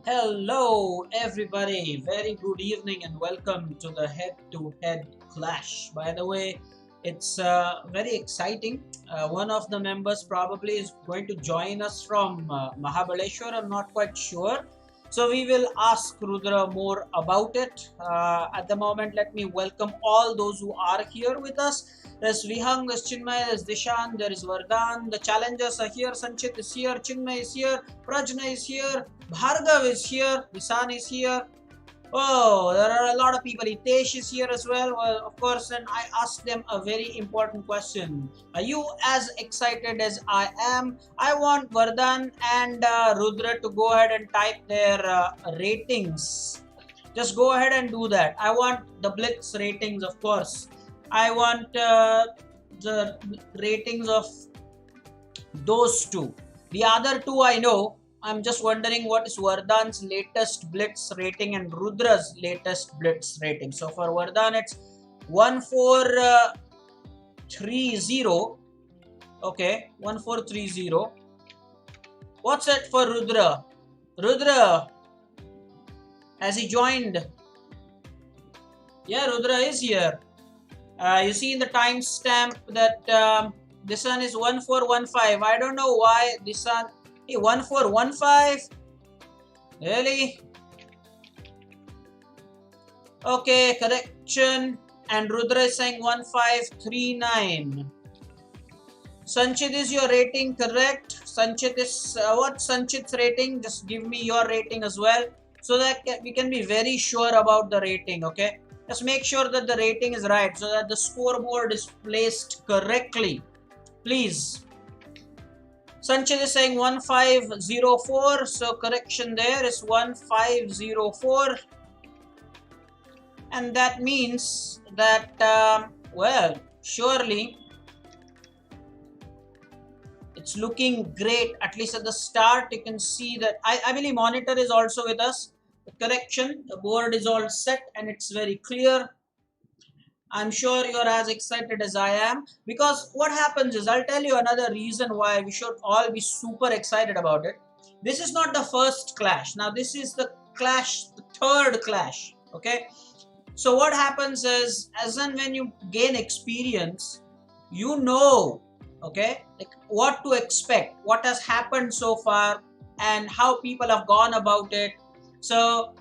Hello, everybody. Very good evening and welcome to the head-to-head clash. By the way, it's very exciting. One of the members probably is going to join us from Mahabaleshwar. I'm not quite sure. So we will ask Rudra more about it. At the moment, let me welcome all those who are here with us. There's Vihang, there's Chinmay, there's Dishan, there is Vardaan. The challengers are here. Sanchit is here, Chinmay is here, Prajna is here, Bhargav is here, Dhisan is here. Oh, there are a lot of people. Hitesh is here as well. Well, of course, and I asked them a very important question. Are you as excited as I am? I want Vardhan and Rudra to go ahead and type their ratings. Just go ahead and do that. I want the Blitz ratings, of course. I want the ratings of those two. The other two I know. I'm just wondering what is Vardhan's latest Blitz rating and Rudra's latest Blitz rating. So for Vardhan, it's 1430. Okay, 1430. What's it for Rudra? Rudra, has he joined? Yeah, Rudra is here. You see in the timestamp that this one is 1415. I don't know why this one. Hey, 1415? Really? Okay, correction. And Rudra is saying 1539. Sanchit, is your rating correct? Sanchit is, what's Sanchit's rating? Just give me your rating as well, so that we can be very sure about the rating, okay? Just make sure that the rating is right, so that the scoreboard is placed correctly. Please. Sanchit is saying 1504, so correction there is 1504, and that means that well, surely it's looking great. At least at the start you can see that I believe monitor is also with us. The correction, the board is all set and it's very clear. I'm sure you're as excited as I am, because what happens is, I'll tell you another reason why we should all be super excited about it. This is not the first clash. Now this is the clash, the third clash. Okay. So what happens is, as and when you gain experience, you know, okay, like what to expect, what has happened so far and how people have gone about it. So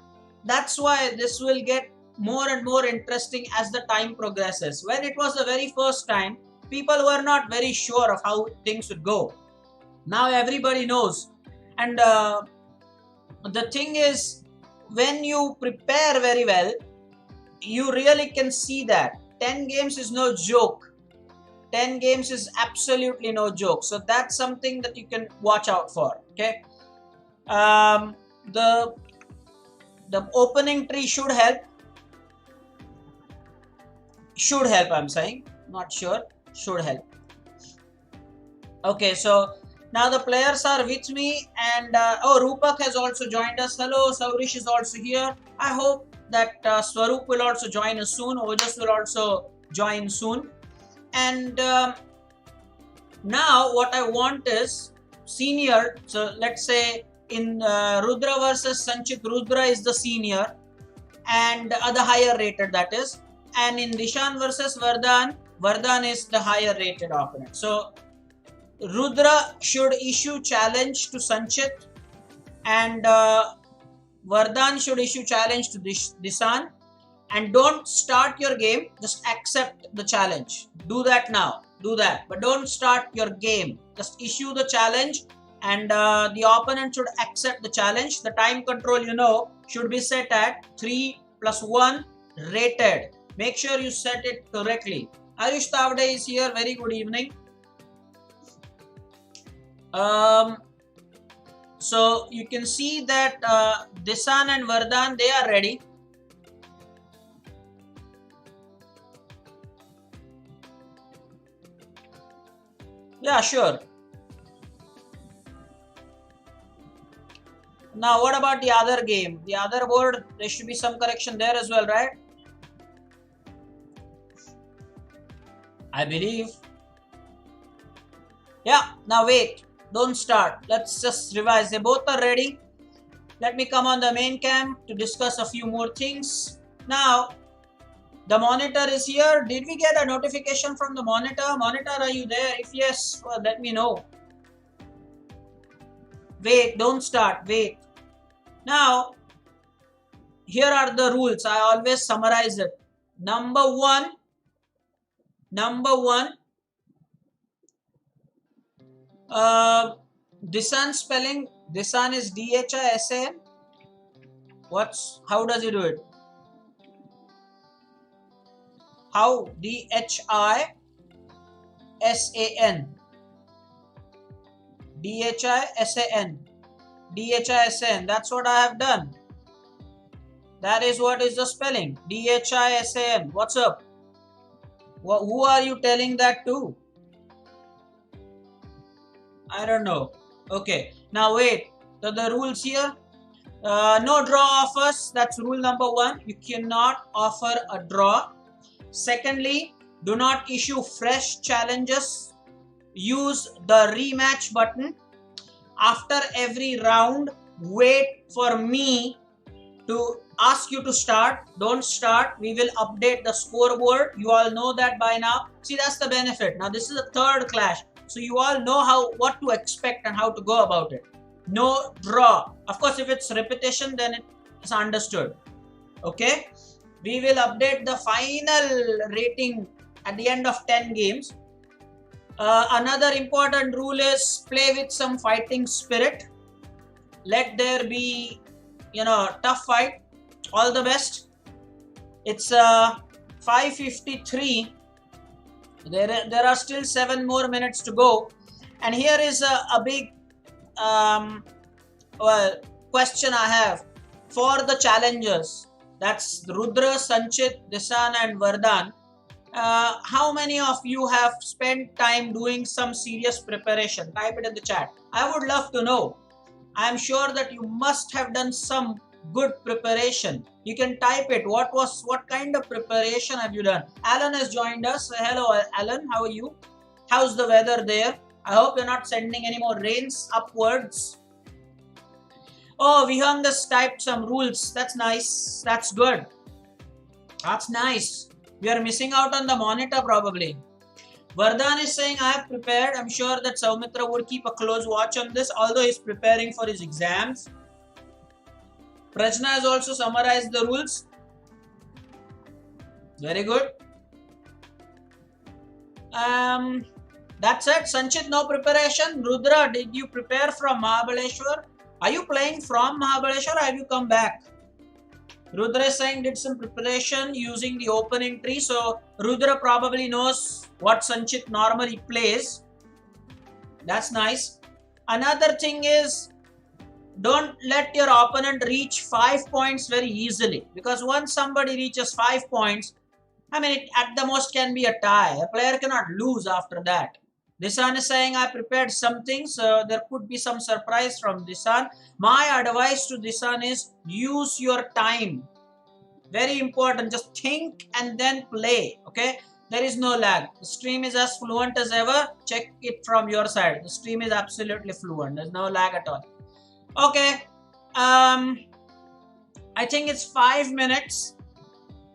that's why this will get more and more interesting as the time progresses. When it was the very first time, people were not very sure of how things would go. Now everybody knows. And the thing is, when you prepare very well, you really can see that 10 games is no joke. 10 games is absolutely no joke. So that's something that you can watch out for. Okay. The opening tree should help. Should help, I'm saying, not sure. Should help. Okay, so now the players are with me, and oh, Rupak has also joined us. Hello, Saurish is also here. I hope that Swaroop will also join us soon. Ojas will also join soon. And now what I want is senior. So let's say in Rudra versus Sanchit, Rudra is the senior and the higher rated, that is. And in Dishan versus Vardaan, Vardaan is the higher rated opponent. So Rudra should issue challenge to Sanchit, and Vardaan should issue challenge to Dhisan. And don't start your game, just accept the challenge. Do that now, do that. But don't start your game, just issue the challenge, and the opponent should accept the challenge. The time control, you know, should be set at 3+1 rated. Make sure you set it correctly. Ayush Tavde is here. Very good evening. So you can see that Dhisan and Vardaan, they are ready. Yeah, sure. Now what about the other game? The other board, there should be some correction there as well, right? I believe. Yeah, now wait. Don't start. Let's just revise. They both are ready. Let me come on the main cam to discuss a few more things. Now, the monitor is here. Did we get a notification from the monitor? Monitor, are you there? If yes, well, let me know. Wait, don't start. Wait. Now, here are the rules. I always summarize it. Number one. Dhisan spelling. Dhisan is Dhisan. How does he do it? How? Dhisan. Dhisan. That's what I have done. That is what is the spelling. Dhisan. What's up? Who are you telling that to? I don't know. Okay. Now wait. So the rules here. No draw offers. That's rule number 1. You cannot offer a draw. Secondly, do not issue fresh challenges. Use the rematch button. After every round, wait for me to ask you to start. Don't start. We will update the scoreboard. You all know that by now. See, that's the benefit. Now this is a third clash, so you all know what to expect and how to go about it. No draw. Of course, if it's repetition, then it's understood. Okay. We will update the final rating at the end of 10 games. Another important rule is play with some fighting spirit. Let there be, tough fight. All the best. It's 5:53. There are still 7 more minutes to go. And here is a big question I have for the challengers. That's Rudra, Sanchit, Dhisan and Vardaan. How many of you have spent time doing some serious preparation? Type it in the chat. I would love to know. I am sure that you must have done some good preparation. You can type it. What kind of preparation have you done? Alan has joined us. Hello Alan, how are you? How's the weather there? I hope you're not sending any more rains upwards. Oh, Vihang has typed some rules. That's nice. That's good. That's nice. We are missing out on the monitor probably. Vardaan is saying, I have prepared. I'm sure that Saumitra would keep a close watch on this, although he's preparing for his exams. Prajna has also summarized the rules. Very good. That's it. Sanchit, no preparation. Rudra, did you prepare from Mahabaleshwar? Are you playing from Mahabaleshwar or have you come back? Rudra is saying did some preparation using the opening tree. So Rudra probably knows what Sanchit normally plays. That's nice. Another thing is, don't let your opponent reach 5 points very easily. Because once somebody reaches 5 points, it at the most can be a tie. A player cannot lose after that. Dhisan is saying I prepared something, so there could be some surprise from Dhisan. My advice to Dhisan is use your time. Very important. Just think and then play. Okay? There is no lag. The stream is as fluent as ever. Check it from your side. The stream is absolutely fluent. There's no lag at all. Okay. I think it's 5 minutes.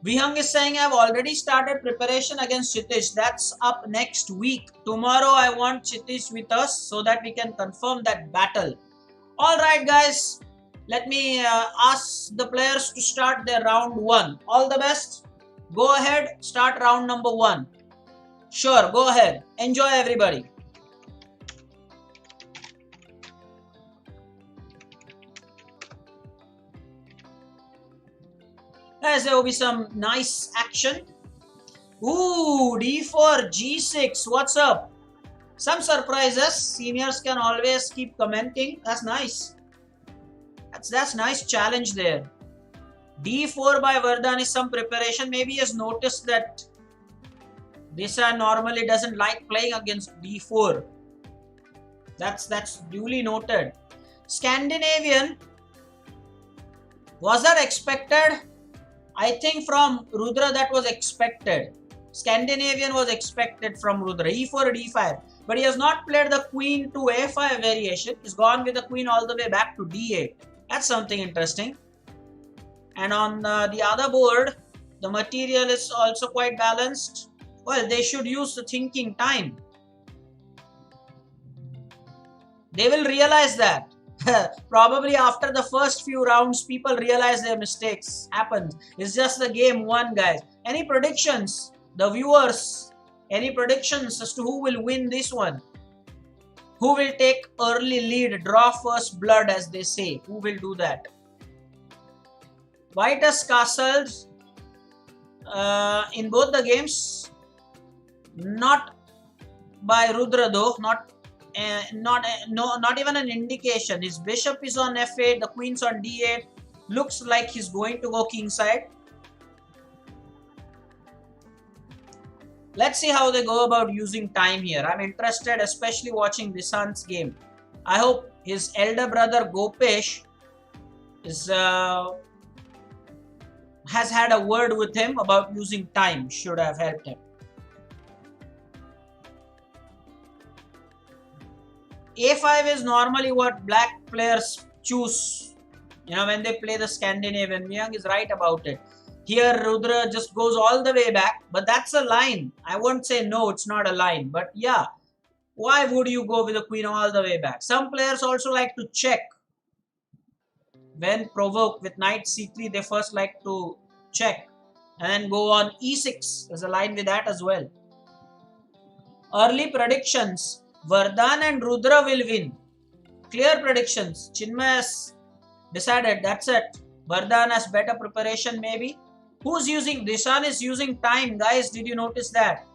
Vihang is saying I've already started preparation against Chitish. That's up next week. Tomorrow I want Chitish with us so that we can confirm that battle. Alright guys, let me ask the players to start their round 1. All the best. Go ahead, start round number 1. Sure, go ahead. Enjoy everybody. Guys, there will be some nice action. Ooh, D4, G6. What's up? Some surprises. Seniors can always keep commenting. That's nice. That's nice challenge there. D4 by Vardaan is some preparation. Maybe he has noticed that Dhisan normally doesn't like playing against D4. That's duly noted. Scandinavian. Was that expected? I think from Rudra that was expected. Scandinavian was expected from Rudra. E4, D5. But he has not played the queen to A5 variation. He's gone with the queen all the way back to D8. That's something interesting. And on the other board, the material is also quite balanced. Well, they should use the thinking time. They will realize that. Probably after the first few rounds, people realize their mistakes happen. It's just the game one, guys. Any predictions? The viewers, any predictions as to who will win this one? Who will take early lead, draw first blood, as they say? Who will do that? White has castles in both the games. Not by Rudra though. Not even an indication. His bishop is on f8, the queen's on d8. Looks like he's going to go kingside. Let's see how they go about using time here. I'm interested, especially watching Dhisan's game. I hope his elder brother Gopesh has had a word with him about using time. Should have helped him. A5 is normally what black players choose, when they play the Scandinavian. Myung is right about it. Here Rudra just goes all the way back, but that's a line. I won't say no, it's not a line, but yeah, why would you go with the queen all the way back? Some players also like to check. When provoked with knight c3, they first like to check and then go on e6. There's a line with that as well. Early predictions. Vardaan and Rudra will win. Clear predictions. Chinmay has decided, that's it. Vardaan has better preparation maybe. Who's using? Dhisan is using time, guys. Did you notice that?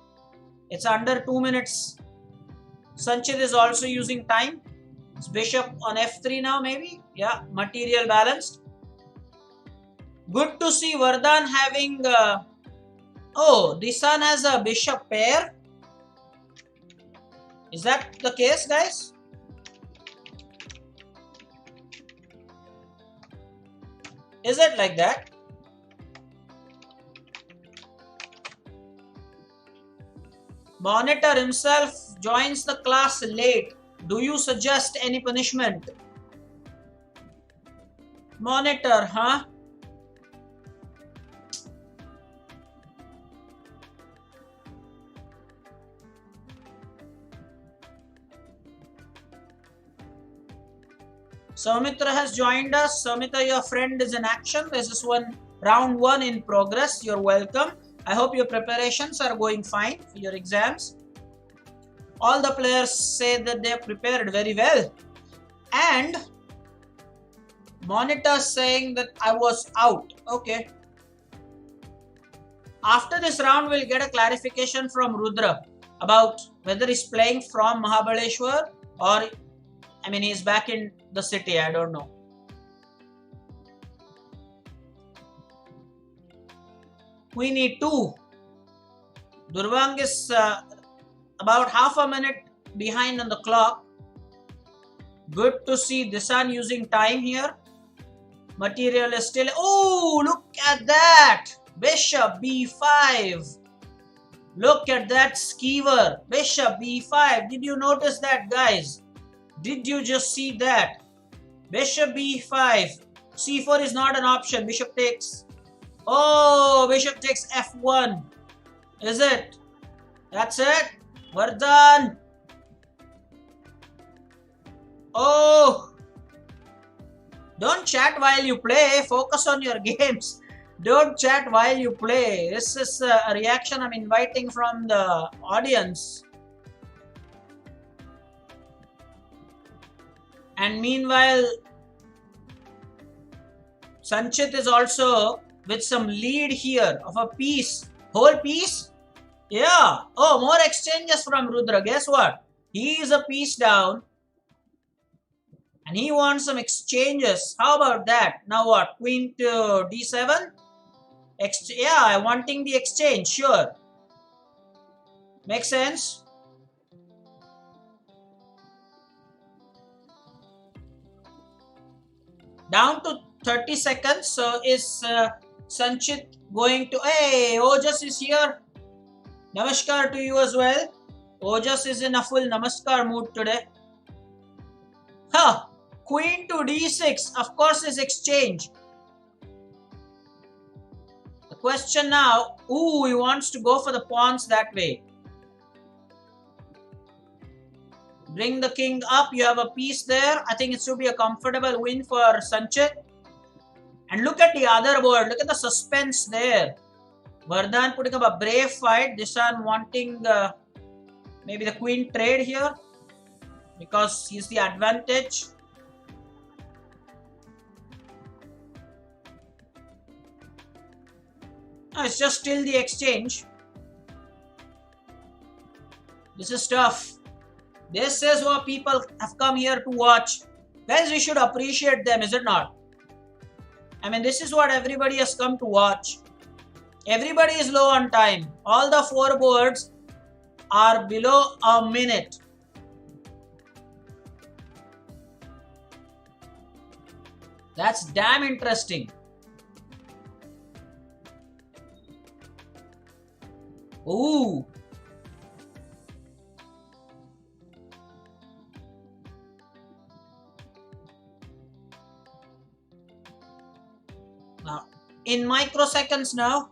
It's under 2 minutes. Sanchit is also using time. It's bishop on f3 now maybe. Yeah, material balanced. Good to see Vardaan having... Dhisan has a bishop pair. Is that the case, guys? Is it like that? Monitor himself joins the class late. Do you suggest any punishment? Monitor, huh? Soumitra has joined us. Soumitra, your friend is in action. This is round 1 in progress. You're welcome. I hope your preparations are going fine for your exams. All the players say that they are prepared very well. And Monitor saying that I was out. Okay. After this round, we'll get a clarification from Rudra about whether he's playing from Mahabaleshwar or, he's back in the city. I don't know. Queen e2. Durvang is about half a minute behind on the clock. Good to see Dhisan using time here. Material is still... Oh, look at that! Bishop b5. Look at that skewer. Bishop b5. Did you notice that, guys? Did you just see that? Bishop b5. c4 is not an option. Bishop takes... Oh, bishop takes f1. Is it? That's it. Vardaan. Oh. Don't chat while you play. Focus on your games. Don't chat while you play. This is a reaction I'm inviting from the audience. And meanwhile, Sanchit is also with some lead here of a piece. Whole piece? Yeah. Oh, more exchanges from Rudra. Guess what? He is a piece down. And he wants some exchanges. How about that? Now what? Queen to d7? Yeah, wanting the exchange. Sure. Makes sense. Down to 30 seconds. So is Sanchit going to... Hey, Ojas is here. Namaskar to you as well. Ojas is in a full Namaskar mood today. Huh. Queen to d6. Of course, is exchange. The question now, ooh, he wants to go for the pawns that way. Bring the king up. You have a piece there. I think it should be a comfortable win for Sanchit. And look at the other board. Look at the suspense there. Vardaan putting up a brave fight. Dhisan wanting maybe the queen trade here because he's the advantage. No, it's just still the exchange. This is tough. This is what people have come here to watch. Guys, we should appreciate them, is it not? I mean, this is what everybody has come to watch. Everybody is low on time. All the 4 boards are below a minute. That's damn interesting. Ooh. Now, in microseconds now.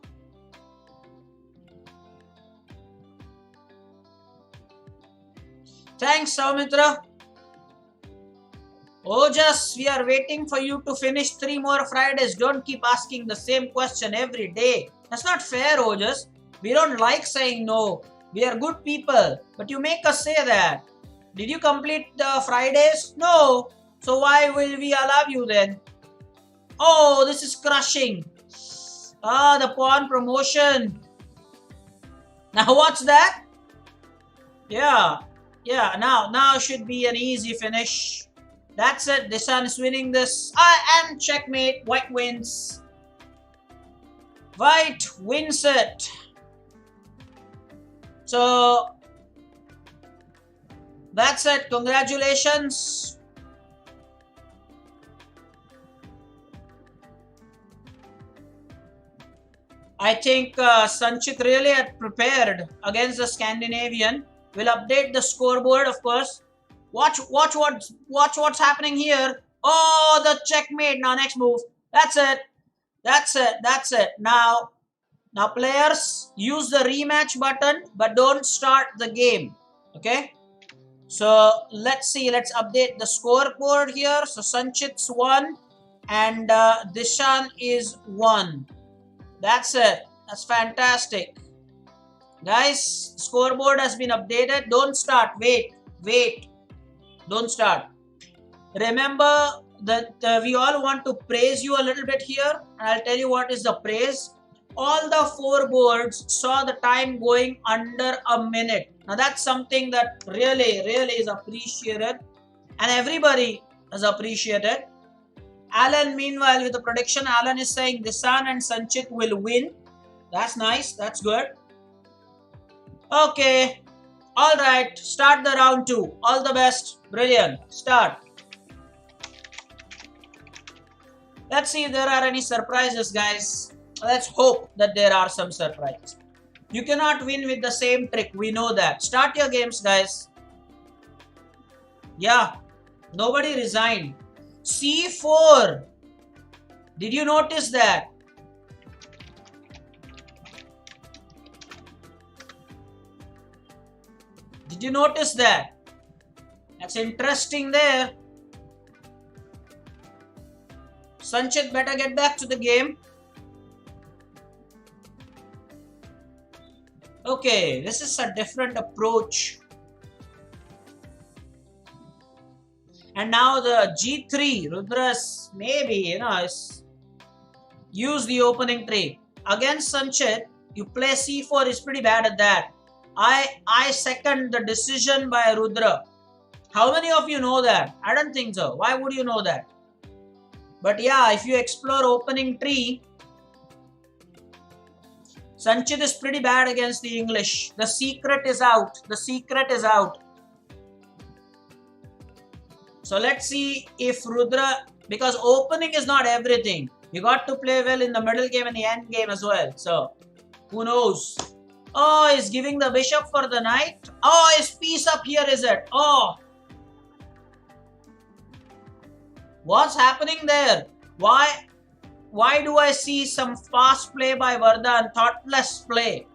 Thanks, Saumitra. Ojas, we are waiting for you to finish 3 more Fridays. Don't keep asking the same question every day. That's not fair, Ojas. We don't like saying no. We are good people. But you make us say that. Did you complete the Fridays? No. So why will we allow you then? Oh, this is crushing. Ah, the pawn promotion. Now what's that? Yeah. Yeah, now should be an easy finish. That's it. Dhisan is winning this. And checkmate. White wins. White wins it. So, that's it. Congratulations. I think Sanchit really had prepared against the Scandinavian. We'll update the scoreboard, of course. Watch what's happening here. Oh, the checkmate. Now, next move. That's it. That's it. Now, players, use the rematch button, but don't start the game. Okay? So, let's see. Let's update the scoreboard here. So, Sanchit's 1 and Dhisan is 1. That's it. That's fantastic. Guys, scoreboard has been updated. Don't start. Wait. Don't start. Remember that we all want to praise you a little bit here. And I'll tell you what is the praise. All the 4 boards saw the time going under a minute. Now that's something that really is appreciated. And everybody has appreciated. Alan, meanwhile, with the prediction, Alan is saying Dhisan and Sanchit will win. That's nice. That's good. Okay. All right. Start the round 2. All the best. Brilliant. Start. Let's see if there are any surprises, guys. Let's hope that there are some surprises. You cannot win with the same trick. We know that. Start your games, guys. Yeah. Nobody resigned. C4. Did you notice that? Did you notice that? That's interesting there. Sanchit better get back to the game. Okay, this is a different approach. And now the G3, Rudra's maybe, use the opening tree. Against Sanchit, you play C4 is pretty bad at that. I second the decision by Rudra. How many of you know that? I don't think so. Why would you know that? But yeah, if you explore opening tree, Sanchit is pretty bad against the English. The secret is out. The secret is out. So let's see if Rudra, because opening is not everything. You got to play well in the middle game and the end game as well. So who knows? Oh, he's giving the bishop for the knight. Oh, his piece up here is it? Oh. What's happening there? Why do I see some fast play by Vardaan, thoughtless play?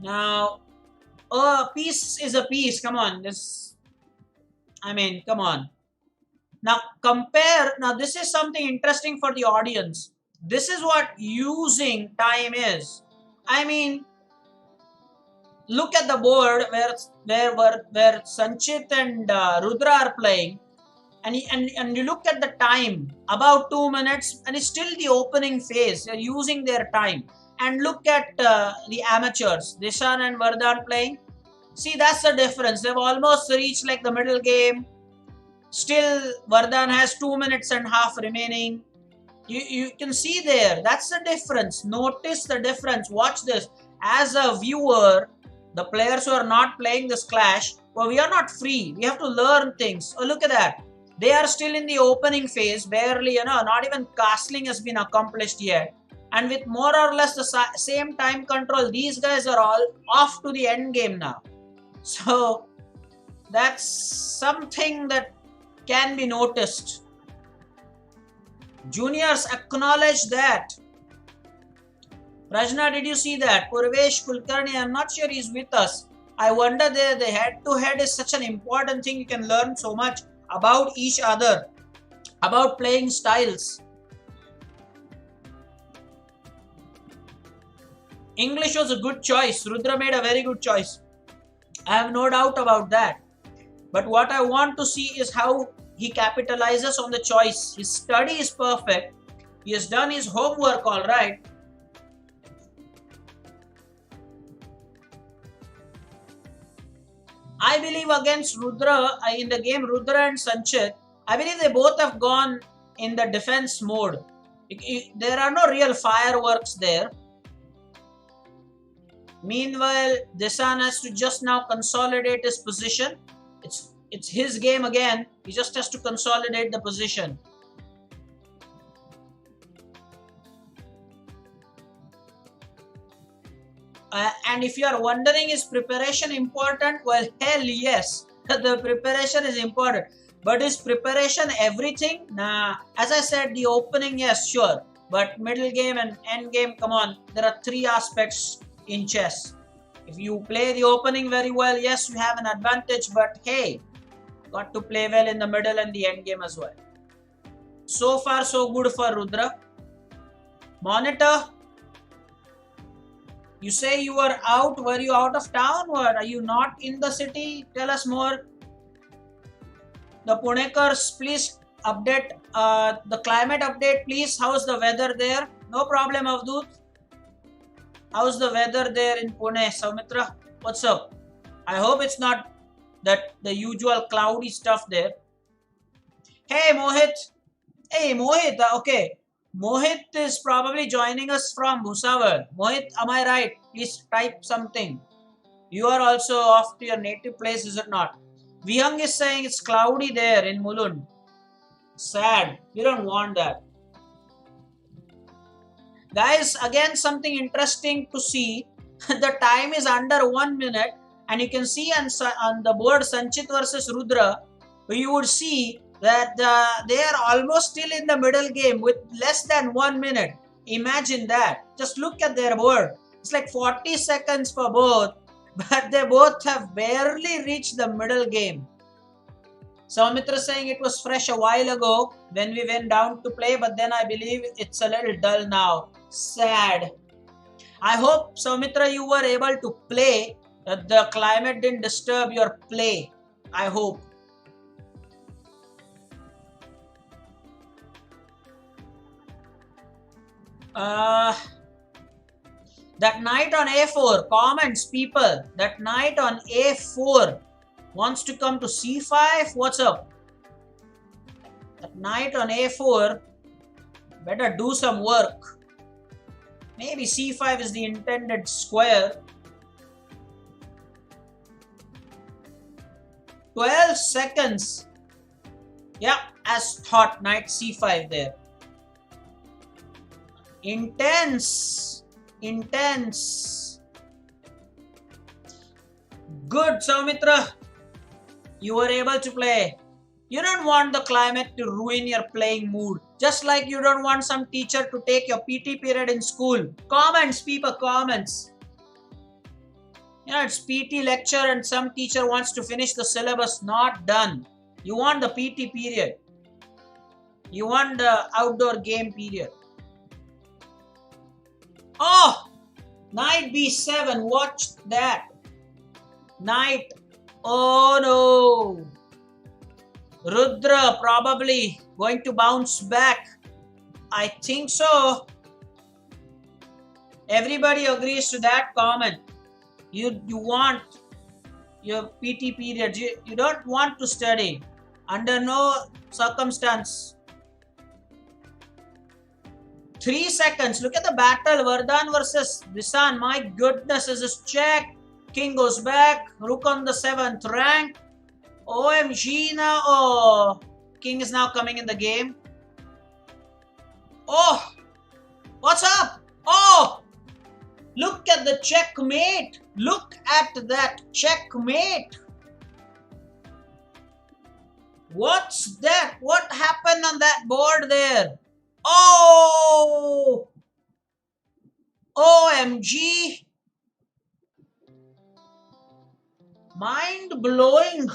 Now, a piece is a piece. Come on, come on. Now compare. Now this is something interesting for the audience. This is what using time is. I mean, look at the board where Sanchit and Rudra are playing, and you look at the time, about 2 minutes, and it's still the opening phase. They're using their time. And look at the amateurs, Dhisan and Vardaan playing. See, that's the difference. They've almost reached like the middle game. Still, Vardaan has 2 minutes and half remaining. You can see there. That's the difference. Notice the difference. Watch this. As a viewer, the players who are not playing this clash, well, we are not free. We have to learn things. Oh, look at that. They are still in the opening phase. Barely, not even castling has been accomplished yet. And with more or less the same time control, these guys are all off to the end game now. So that's something that can be noticed. Juniors, acknowledge that. Rajna, did you see that? Purvesh Kulkarni, I'm not sure he's with us. I wonder the head-to-head is such an important thing. You can learn so much about each other, about playing styles. English was a good choice. Rudra made a very good choice. I have no doubt about that. But what I want to see is how he capitalizes on the choice. His study is perfect. He has done his homework all right. I believe against Rudra, in the game Rudra and Sanchit, I believe they both have gone in the defense mode. There are no real fireworks there. Meanwhile, Dhisan has to just now consolidate his position. It's his game again. He just has to consolidate the position. And if you are wondering, is preparation important? Well, hell yes. The preparation is important. But is preparation everything? Nah. As I said, the opening, yes, sure. But middle game and end game, come on. There are three aspects in chess. If you play the opening very well, yes, you have an advantage, but hey, got to play well in the middle and the end game as well. So far, so good for Rudra. Monitor, you say you were out. Were you out of town or are you not in the city? Tell us more. The Punekars, please update the climate update, please. How's the weather there? No problem, Avdut. How's the weather there in Pune? Saumitra, what's up? I hope it's not that the usual cloudy stuff there. Hey, Mohit. Hey, Mohit. Okay. Mohit is probably joining us from Bhusawal. Mohit, am I right? Please type something. You are also off to your native place, is it not? Vihang is saying it's cloudy there in Mulund. Sad. We don't want that. Guys, again something interesting to see. The time is under 1 minute and you can see on the board Sanchit versus Rudra, you would see that they are almost still in the middle game with less than 1 minute. Imagine that. Just look at their board. It's like 40 seconds for both, but they both have barely reached the middle game. Saumitra saying it was fresh a while ago when we went down to play, but then I believe it's a little dull now. Sad. I hope, Saumitra, you were able to play. The climate didn't disturb your play. I hope. That knight on a4, comments people, that knight on a4 wants to come to c5, what's up? That knight on a4 better do some work. Maybe c5 is the intended square. 12 seconds. Yeah, as thought, knight c5 there. Intense. Intense. Good, Soumitra. You were able to play. You don't want the climate to ruin your playing mood. Just like you don't want some teacher to take your PT period in school. Comments, people, comments. You know, it's PT lecture and some teacher wants to finish the syllabus. Not done. You want the PT period. You want the outdoor game period. Oh! Knight b7. Watch that. Knight. Oh no. Rudra probably going to bounce back. I think so. Everybody agrees to that comment. You want your PT period. You don't want to study. Under no circumstance. 3 seconds. Look at the battle. Vardaan versus Dhisan. My goodness, this is check. King goes back. Rook on the 7th rank. OMG now. Oh, King is now coming in the game. Oh, what's up? Oh, look at the checkmate. Look at that checkmate. What's that? What happened on that board there? Oh, OMG. Mind blowing.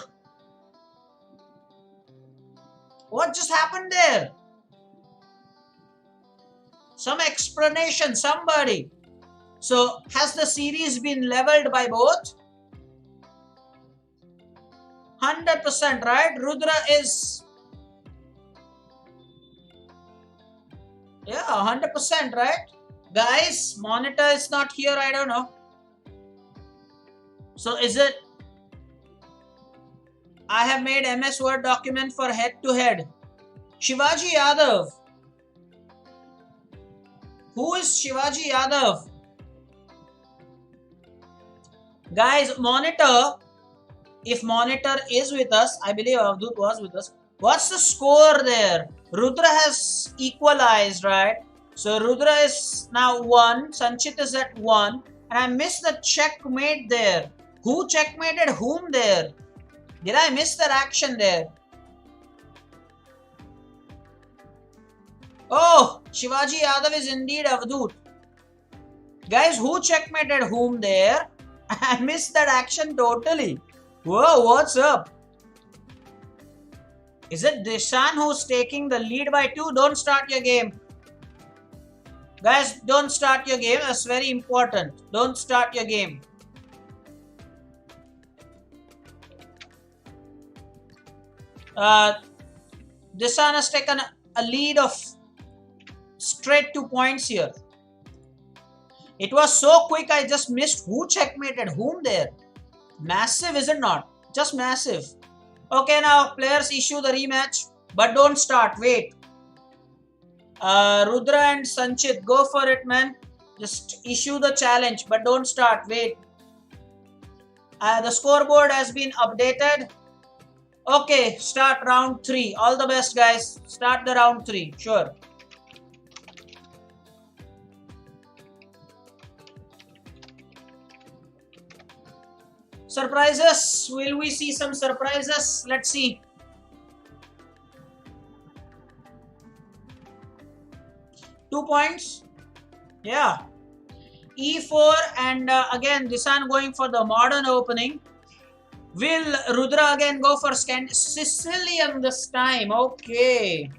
What just happened there? Some explanation, somebody. So, has the series been leveled by both? 100%, right? Rudra is... Yeah, 100%, right? Guys, monitor is not here, I don't know. So, is it... I have made MS Word document for head-to-head. Shivaji Yadav. Who is Shivaji Yadav? Guys, monitor. If monitor is with us, I believe Avdut was with us. What's the score there? Rudra has equalized, right? So Rudra is now 1. Sanchit is at 1. And I missed the checkmate there. Who checkmated whom there? Did I miss that action there? Oh, Shivaji Yadav is indeed Avdut. Guys, who checkmated whom there? I missed that action totally. Whoa, what's up? Is it Dhisan who's taking the lead by 2? Don't start your game. Guys, don't start your game. That's very important. Don't start your game. Dhisan has taken a lead of straight 2 points here. It was so quick, I just missed who checkmated whom there. Massive, is it not? Just massive. Okay, now players issue the rematch, but don't start. Wait. Rudra and Sanchit, go for it, man. Just issue the challenge, but don't start. Wait. The scoreboard has been updated. Okay, start round 3. All the best, guys. Start the round 3. Sure. Surprises. Will we see some surprises? Let's see. Two points. Yeah. E4 and again Dhisan going for the modern opening. Will Rudra again go for Sicilian this time? Okay.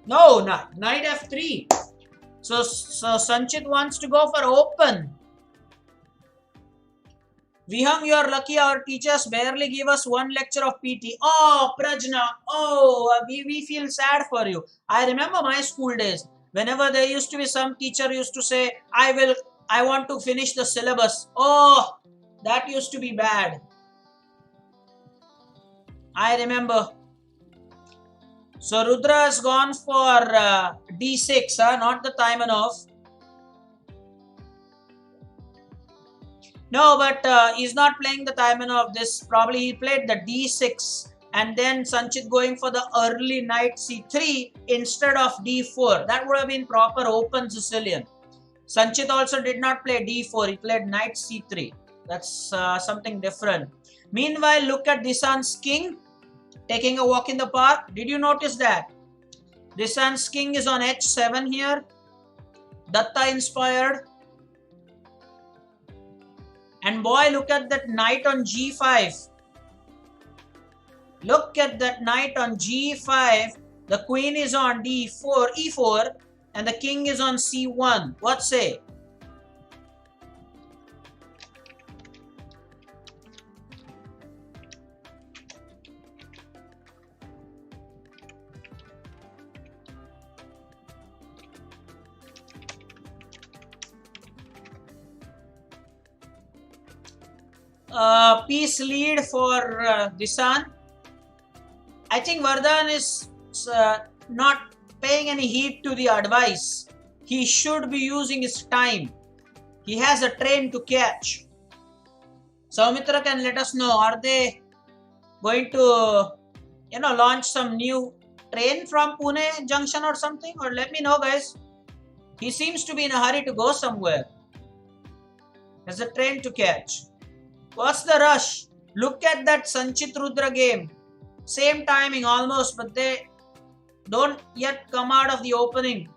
No, not knight f3. So Sanchit wants to go for open. Vihang, you are lucky. Our teachers barely give us one lecture of PT. Oh, Prajna. Oh, we feel sad for you. I remember my school days. Whenever there used to be some teacher used to say, I want to finish the syllabus. Oh, that used to be bad. I remember. So Rudra has gone for d6, not the Taimanov. No, but he's not playing the Taimanov. This probably he played the d6 and then Sanchit going for the early knight c3 instead of d4. That would have been proper open Sicilian. Sanchit also did not play d4. He played knight c3. That's something different. Meanwhile, look at Dhisan's king taking a walk in the park. Did you notice that? Dhisan's king is on h7 here. Datta inspired. And boy, look at that knight on g5. Look at that knight on g5. The queen is on d4, e4, and the king is on c1. What say? Piece lead for Dhisan. I think Vardaan is not paying any heed to the advice. He should be using his time. He has a train to catch. Saumitra can let us know, are they going to launch some new train from Pune Junction or something? Or let me know, guys. He seems to be in a hurry to go somewhere. There's a train to catch. What's the rush? Look at that Sanchit Rudra game. Same timing almost, but they don't yet come out of the opening.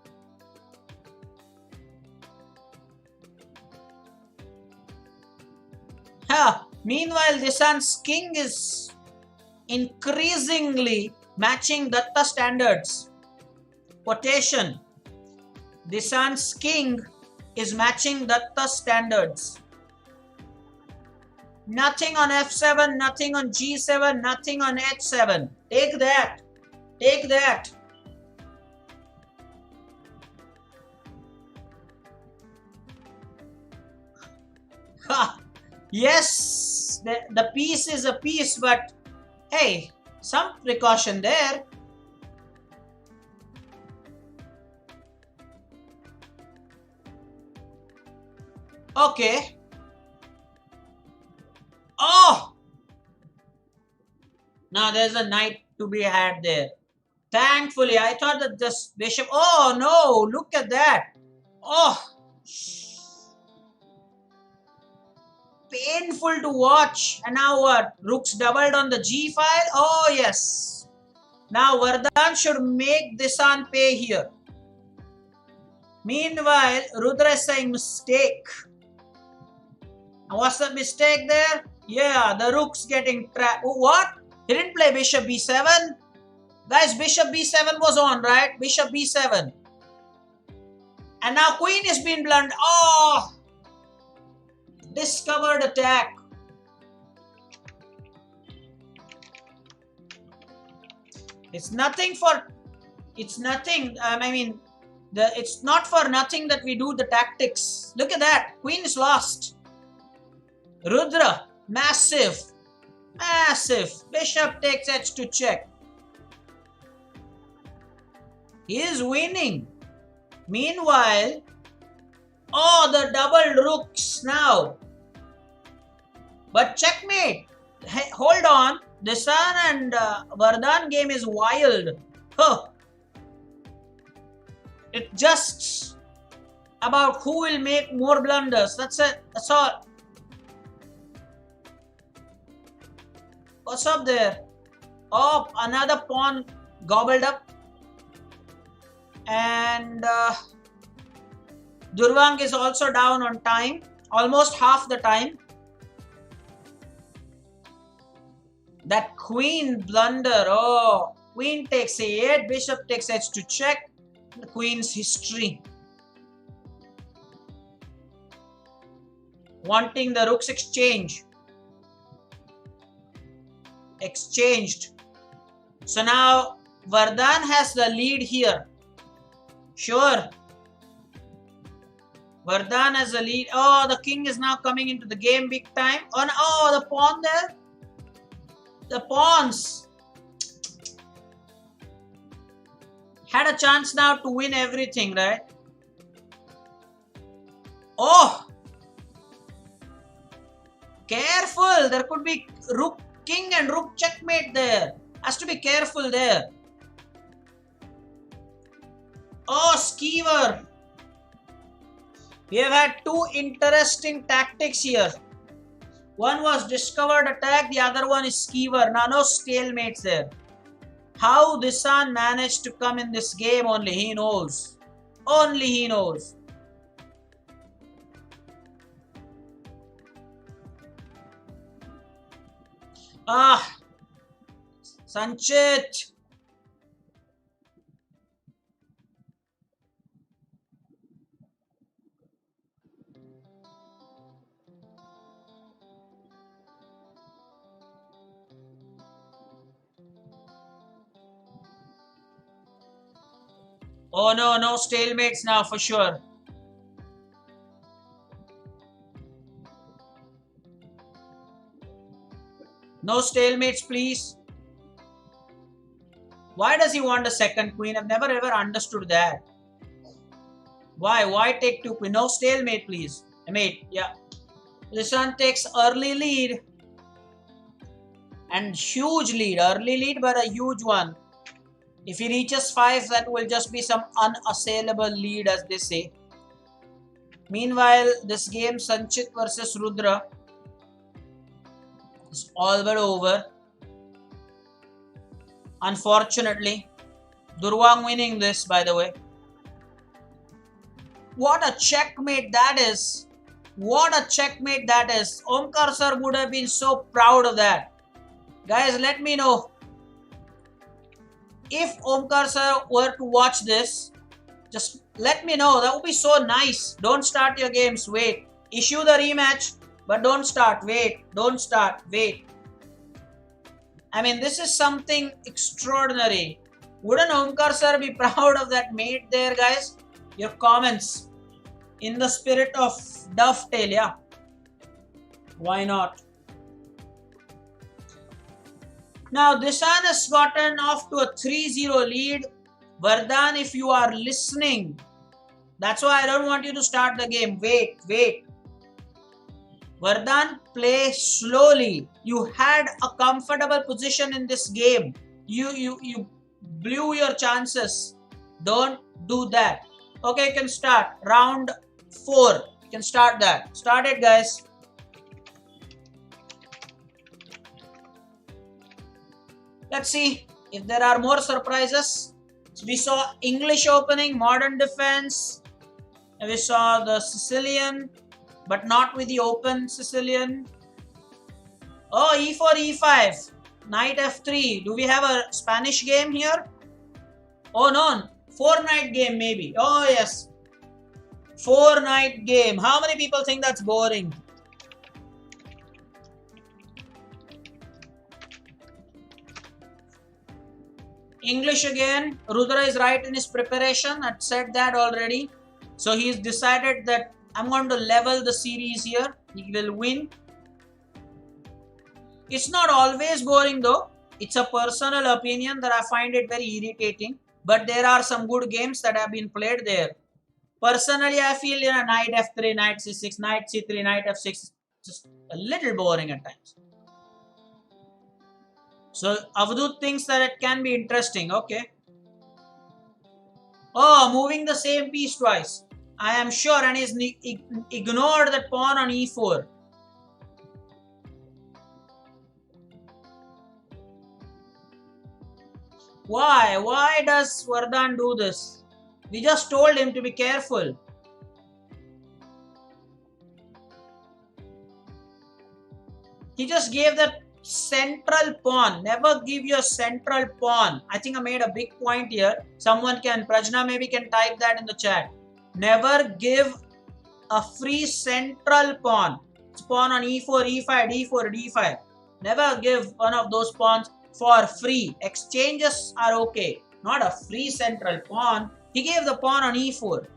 Meanwhile, Dhisan's king is increasingly matching Datta standards. Quotation. Dhisan's king is matching Datta standards. Nothing on f7, nothing on g7, nothing on h7. Take that. Take that. Yes, the piece is a piece, but hey, some precaution there. Okay. Oh! Now there's a knight to be had there. Thankfully, I thought that this bishop... Oh no, look at that. Oh! Painful to watch. And now what? Rook's doubled on the g file? Oh yes. Now Vardaan should make Dhisan pay here. Meanwhile, Rudra is saying mistake. And what's the mistake there? Yeah, the rook's getting trapped. Oh, what? He didn't play bishop b7. Guys, bishop b7 was on, right? Bishop b7. And now queen is being blunted. Oh! Discovered attack. It's nothing for... It's nothing. It's not for nothing that we do the tactics. Look at that. Queen is lost. Rudra. Massive. Massive. Bishop takes h to check. He is winning. Meanwhile, oh, the double rooks now. But checkmate. Hey, hold on. Dhisan and Vardaan game is wild. Huh. It's just about who will make more blunders. That's it. That's all. What's up there? Oh, another pawn gobbled up. And Durvang is also down on time. Almost half the time. That queen blunder. Oh, queen takes a8. Bishop takes h to check. The queen's history. Wanting the rook's exchange. Exchanged. So now Vardaan has the lead here. Sure. Vardaan has the lead. Oh, the king is now coming into the game big time. Oh, the pawn there. The pawns. Had a chance now to win everything, right? Oh, careful. There could be rook king and rook checkmate there. Has to be careful there. Oh, skewer. We have had two interesting tactics here. One was discovered attack, the other one is skewer. Now no stalemates there. How Dhisan managed to come in this game, only he knows. Only he knows. Ah, Sanchit. Oh no, no stalemates now for sure. No stalemates, please. Why does he want a second queen? I've never ever understood that. Why? Why take two queens? No stalemate, please. Mate, yeah. Dhisan takes early lead. And huge lead. Early lead, but a huge one. If he reaches 5, that will just be some unassailable lead, as they say. Meanwhile, this game, Sanchit versus Rudra, is all but over. Unfortunately, Durwang winning this, by the way. What a checkmate that is. What a checkmate that is. Omkar sir would have been so proud of that. Guys, let me know. If Omkar sir were to watch this, just let me know. That would be so nice. Don't start your games. Wait. Issue the rematch, but don't start. Wait. Don't start. Wait. I mean, this is something extraordinary. Wouldn't Omkar sir be proud of that mate there, guys? Your comments in the spirit of dovetail, yeah. Why not? Now, Dhisan has gotten off to a 3-0 lead. Vardaan, if you are listening, that's why I don't want you to start the game. Wait, wait. Vardaan, play slowly. You had a comfortable position in this game. You blew your chances. Don't do that. Okay, you can start. Round 4. You can start that. Start it, guys. Let's see if there are more surprises. So we saw English opening, modern defense. And we saw the Sicilian, but not with the open Sicilian. Oh, e4, e5. Knight f3. Do we have a Spanish game here? Oh, no. 4-knight game maybe. Oh, yes. 4-knight game. How many people think that's boring? English again. Rudra is right in his preparation. I'd said that already. So he's decided that I'm going to level the series here. He will win. It's not always boring though. It's a personal opinion that I find it very irritating. But there are some good games that have been played there. Personally, I feel knight f3, knight c6, knight c3, knight f6, just a little boring at times. So Avadut thinks that it can be interesting. Okay. Oh, moving the same piece twice. I am sure, and he's ignored that pawn on e4. Why? Why does Vardaan do this? We just told him to be careful. He just gave that central pawn. Never give your central pawn. I think I made a big point here. Someone can, Prajna maybe can type that in the chat. Never give a free central pawn. It's pawn on e4, e5, d4, d5. Never give one of those pawns for free. Exchanges are okay. Not a free central pawn. He gave the pawn on e4.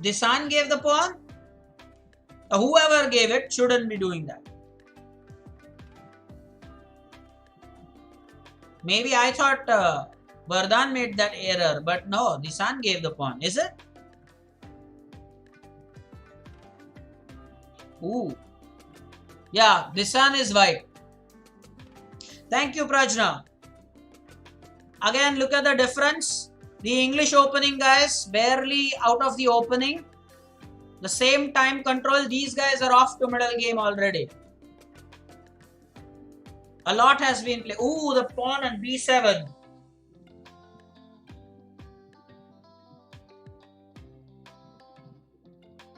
Dhisan gave the pawn. Whoever gave it shouldn't be doing that. Maybe I thought Vardaan made that error, but no, Dhisan gave the pawn. Is it? Ooh. Yeah, Dhisan is white. Thank you, Prajna. Again, look at the difference. The English opening guys, barely out of the opening. The same time control, these guys are off to middle game already. A lot has been played. Ooh, the pawn on b7.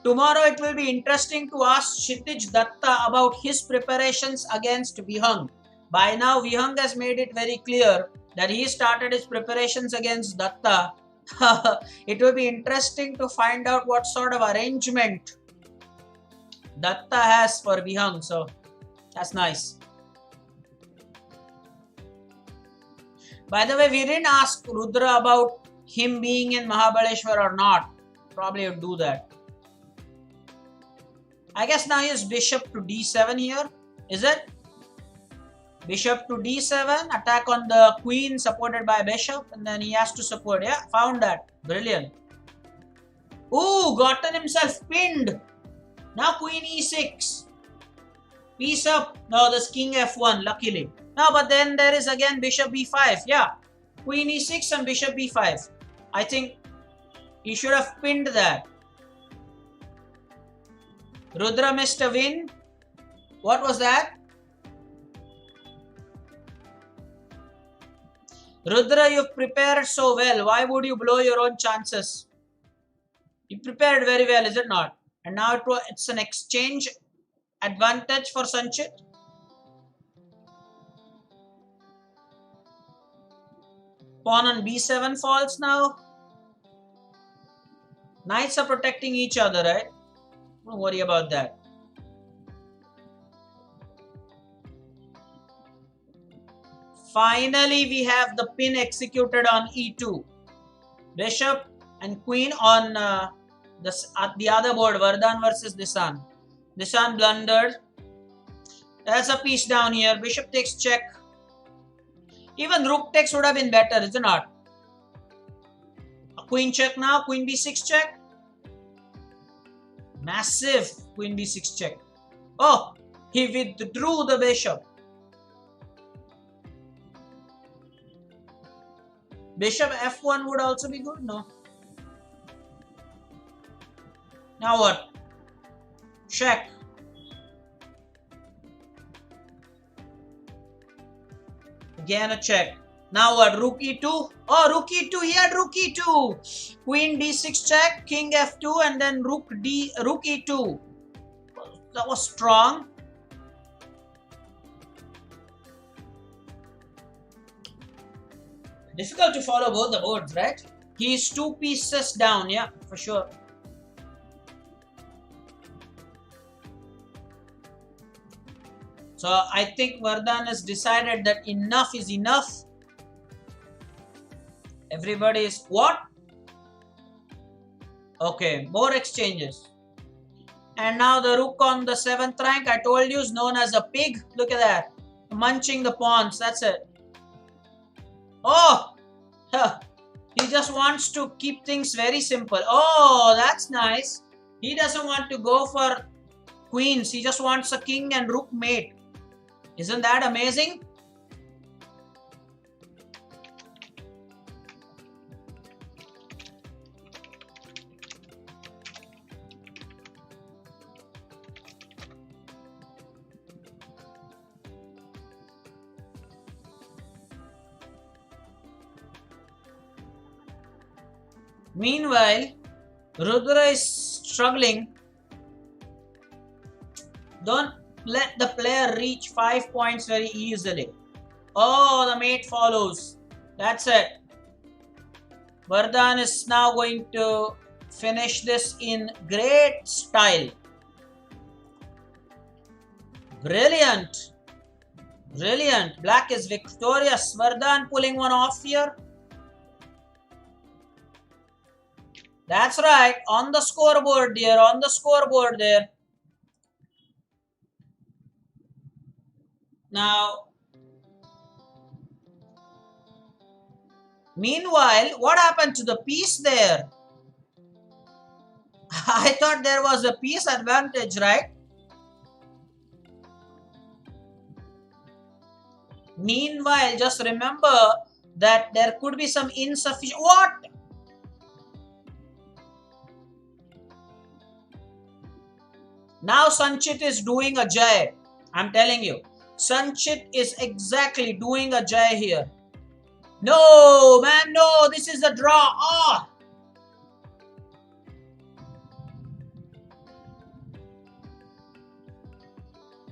Tomorrow it will be interesting to ask Kshitij Datta about his preparations against Vihang. By now, Vihang has made it very clear that he started his preparations against Datta. It will be interesting to find out what sort of arrangement Datta has for Vihang. So, that's nice. By the way, we didn't ask Rudra about him being in Mahabaleshwar or not. Probably would do that. I guess now he has bishop to d7 here. Is it? Bishop to d7, attack on the queen supported by bishop, and then he has to support. Yeah, found that. Brilliant. Ooh, gotten himself pinned. Now queen e6. Piece up. No, this king f1, luckily. No, but then there is again bishop b5. Yeah, queen e6 and bishop b5. I think he should have pinned that. Rudra missed a win. What was that? Rudra, you've prepared so well. Why would you blow your own chances? You prepared very well, is it not? And now it's an exchange advantage for Sanchit. Pawn on b7 falls now. Knights are protecting each other, right? Don't worry about that. Finally, we have the pin executed on e2. Bishop and queen on the other board, Vardaan versus Dhisan. Dhisan blundered. There's a piece down here. Bishop takes check. Even rook takes would have been better, is it not? A queen check now. Queen b6 check. Massive queen b6 check. Oh, he withdrew the bishop. Bishop f1 would also be good, no? Now what? Check. Again a check. Now what? Rook e2. Oh, rook e2. He had rook e2. Queen d6 check. King f2 and then rook e2. That was strong. Difficult to follow both the boards, right? He's two pieces down, yeah, for sure. So I think Vardaan has decided that enough is enough. Everybody is what? Okay, more exchanges. And now the rook on the 7th rank, I told you, is known as a pig. Look at that. Munching the pawns, that's it. Oh, he just wants to keep things very simple. Oh, that's nice. He doesn't want to go for queens. He just wants a king and rook mate. Isn't that amazing? Meanwhile, Rudra is struggling. Don't let the player reach 5 points very easily. Oh, the mate follows. That's it. Vardaan is now going to finish this in great style. Brilliant. Brilliant. Black is victorious. Vardaan pulling one off here. That's right. On the scoreboard there. On the scoreboard there. Now, Meanwhile, what happened to the piece there? I thought there was a piece advantage, right? Meanwhile, just remember that there could be some insufficient. What? Now Sanchit is doing a jay. I'm telling you. Sanchit is exactly doing a jay here. No, man, no. This is a draw. Oh.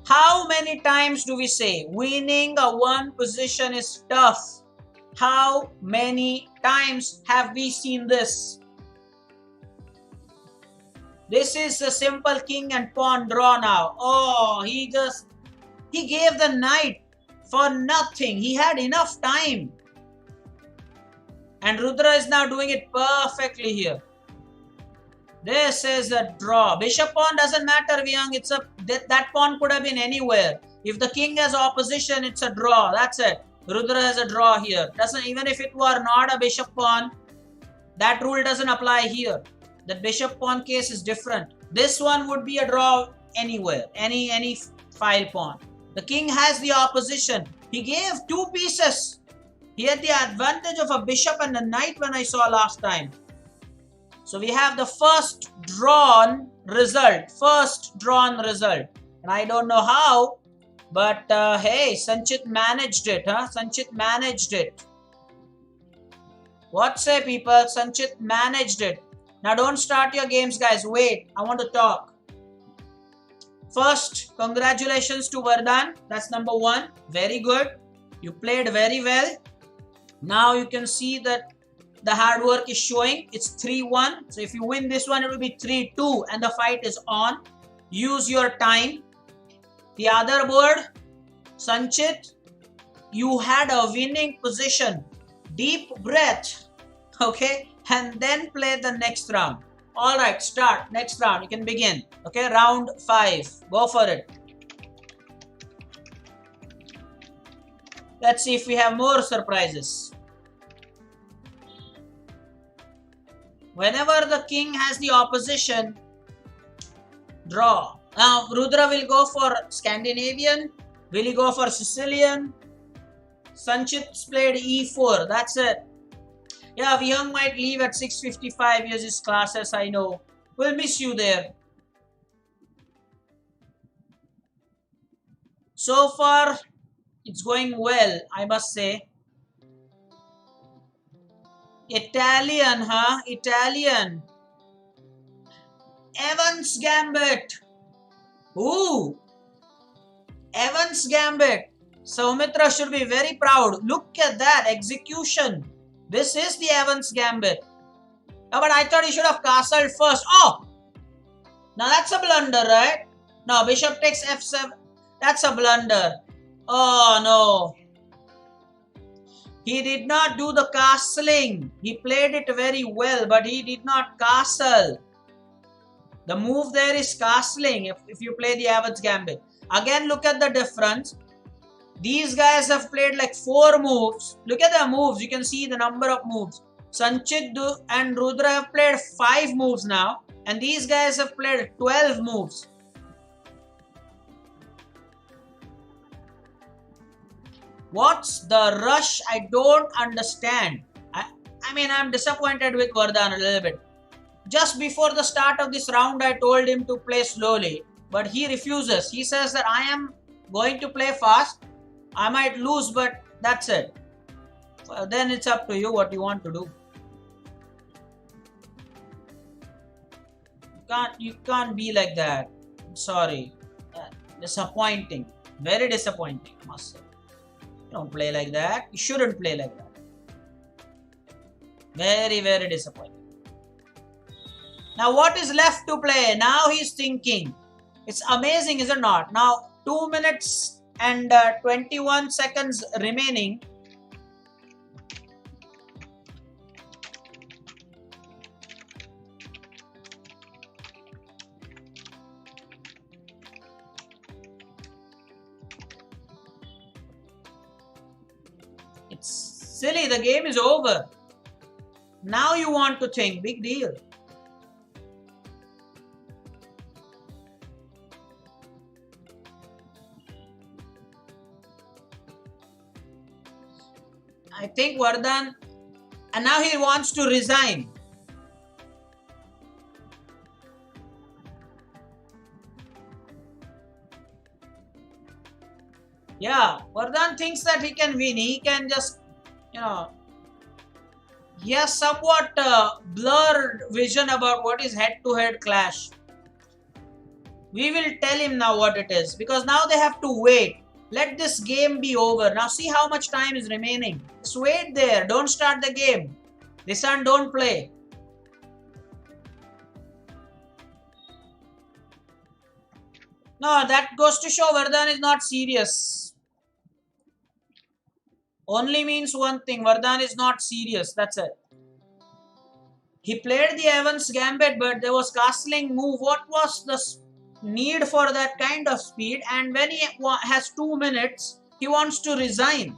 How many times do we say winning a one position is tough? How many times have we seen this? This is a simple king and pawn draw now. Oh, he gave the knight for nothing. He had enough time. And Rudra is now doing it perfectly here. This is a draw. Bishop pawn doesn't matter, Vyang. That pawn could have been anywhere. If the king has opposition, it's a draw. That's it. Rudra has a draw here. Even if it were not a bishop pawn, that rule doesn't apply here. The bishop pawn case is different. This one would be a draw anywhere. Any file pawn. The king has the opposition. He gave two pieces. He had the advantage of a bishop and a knight when I saw last time. So we have the first drawn result. And I don't know how, but hey, Sanchit managed it. Sanchit managed it. What say, people? Sanchit managed it. Now don't start your games, guys. Wait, I want to talk. First, congratulations to Vardaan. That's number one. Very good. You played very well. Now you can see that the hard work is showing. It's 3-1. So if you win this one, it will be 3-2 and the fight is on. Use your time. The other board, Sanchit, you had a winning position. Deep breath. Okay. And then play the next round. Alright, start. Next round. You can begin. Okay. Round 5. Go for it. Let's see if we have more surprises. Whenever the king has the opposition, draw. Now, Rudra will go for Scandinavian. Will he go for Sicilian? Sanchit's played E4. That's it. Yeah, Vyang might leave at 6:55. He has his classes, I know. We'll miss you there. So far, it's going well, I must say. Italian, huh? Italian. Evans Gambit. Ooh. Evans Gambit. Soumitra should be very proud. Look at that execution. This is the Evans Gambit. Oh, but I thought he should have castled first. Oh! Now that's a blunder, right? No, bishop takes f7. That's a blunder. Oh, no. He did not do the castling. He played it very well, but he did not castle. The move there is castling if you play the Evans Gambit. Again, look at the difference. These guys have played like 4 moves. Look at their moves. You can see the number of moves. Sanchit and Rudra have played 5 moves now. And these guys have played 12 moves. What's the rush? I don't understand. I mean, I'm disappointed with Vardaan a little bit. Just before the start of this round, I told him to play slowly. But he refuses. He says that I am going to play fast. I might lose, but that's it. Then it's up to you what you want to do. You can't be like that. Sorry. Disappointing. Very disappointing, I must say. You don't play like that. You shouldn't play like that. Very, very disappointing. Now what is left to play? Now he's thinking. It's amazing, is it not? Now 2 minutes and 21 seconds remaining. It's Silly, the game is over. Now you want to think. Big deal. I think Vardaan, and now he wants to resign. Yeah, Vardaan thinks that he can win. He can just, he has somewhat blurred vision about what is head-to-head clash. We will tell him now what it is, because now they have to wait. Let this game be over. Now see how much time is remaining. Just wait there. Don't start the game. Dhisan, don't play. No, that goes to show Vardaan is not serious. Only means one thing. Vardaan is not serious. That's it. He played the Evans Gambit, but there was castling move. What was the need for that kind of speed? And when he has 2 minutes, he wants to resign.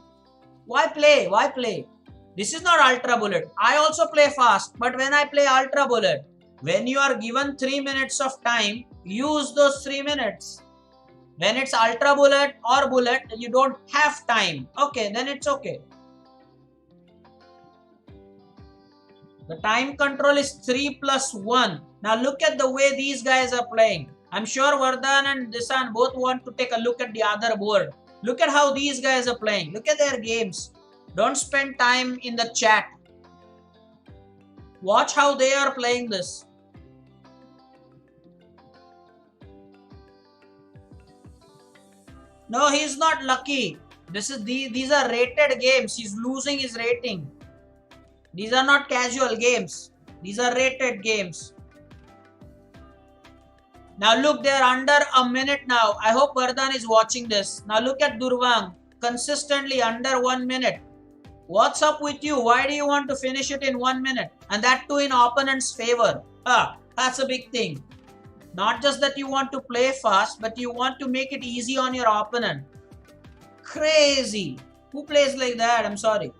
Why play? Why play? This is not Ultra Bullet. I also play fast, but when I play Ultra Bullet, when you are given 3 minutes of time, use those 3 minutes. When it's Ultra Bullet or Bullet, you don't have time. Okay, then it's okay. The time control is 3 plus 1. Now look at the way these guys are playing. I'm sure Vardaan and Dhisan both want to take a look at the other board. Look at how these guys are playing. Look at their games. Don't spend time in the chat. Watch how they are playing this. No, he's not lucky. These are rated games. He's losing his rating. These are not casual games. These are rated games. Now look, they're under a minute now. I hope Vardaan is watching this. Now look at Durvang. Consistently under 1 minute. What's up with you? Why do you want to finish it in 1 minute? And that too in opponent's favor. That's a big thing. Not just that you want to play fast, but you want to make it easy on your opponent. Crazy. Who plays like that? I'm sorry.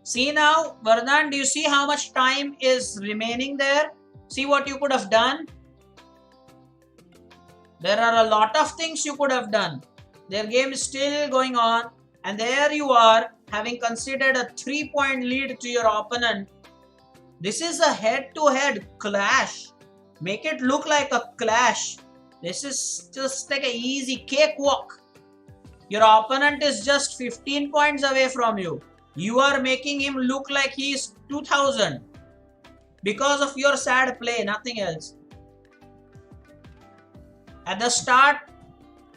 See now, Vardaan, do you see how much time is remaining there? See what you could have done? There are a lot of things you could have done. Their game is still going on, and there you are, having considered a 3-point lead to your opponent. This is a head-to-head clash. Make it look like a clash. This is just like an easy cakewalk. Your opponent is just 15 points away from you. You are making him look like he is 2000 because of your sad play, nothing else. At the start,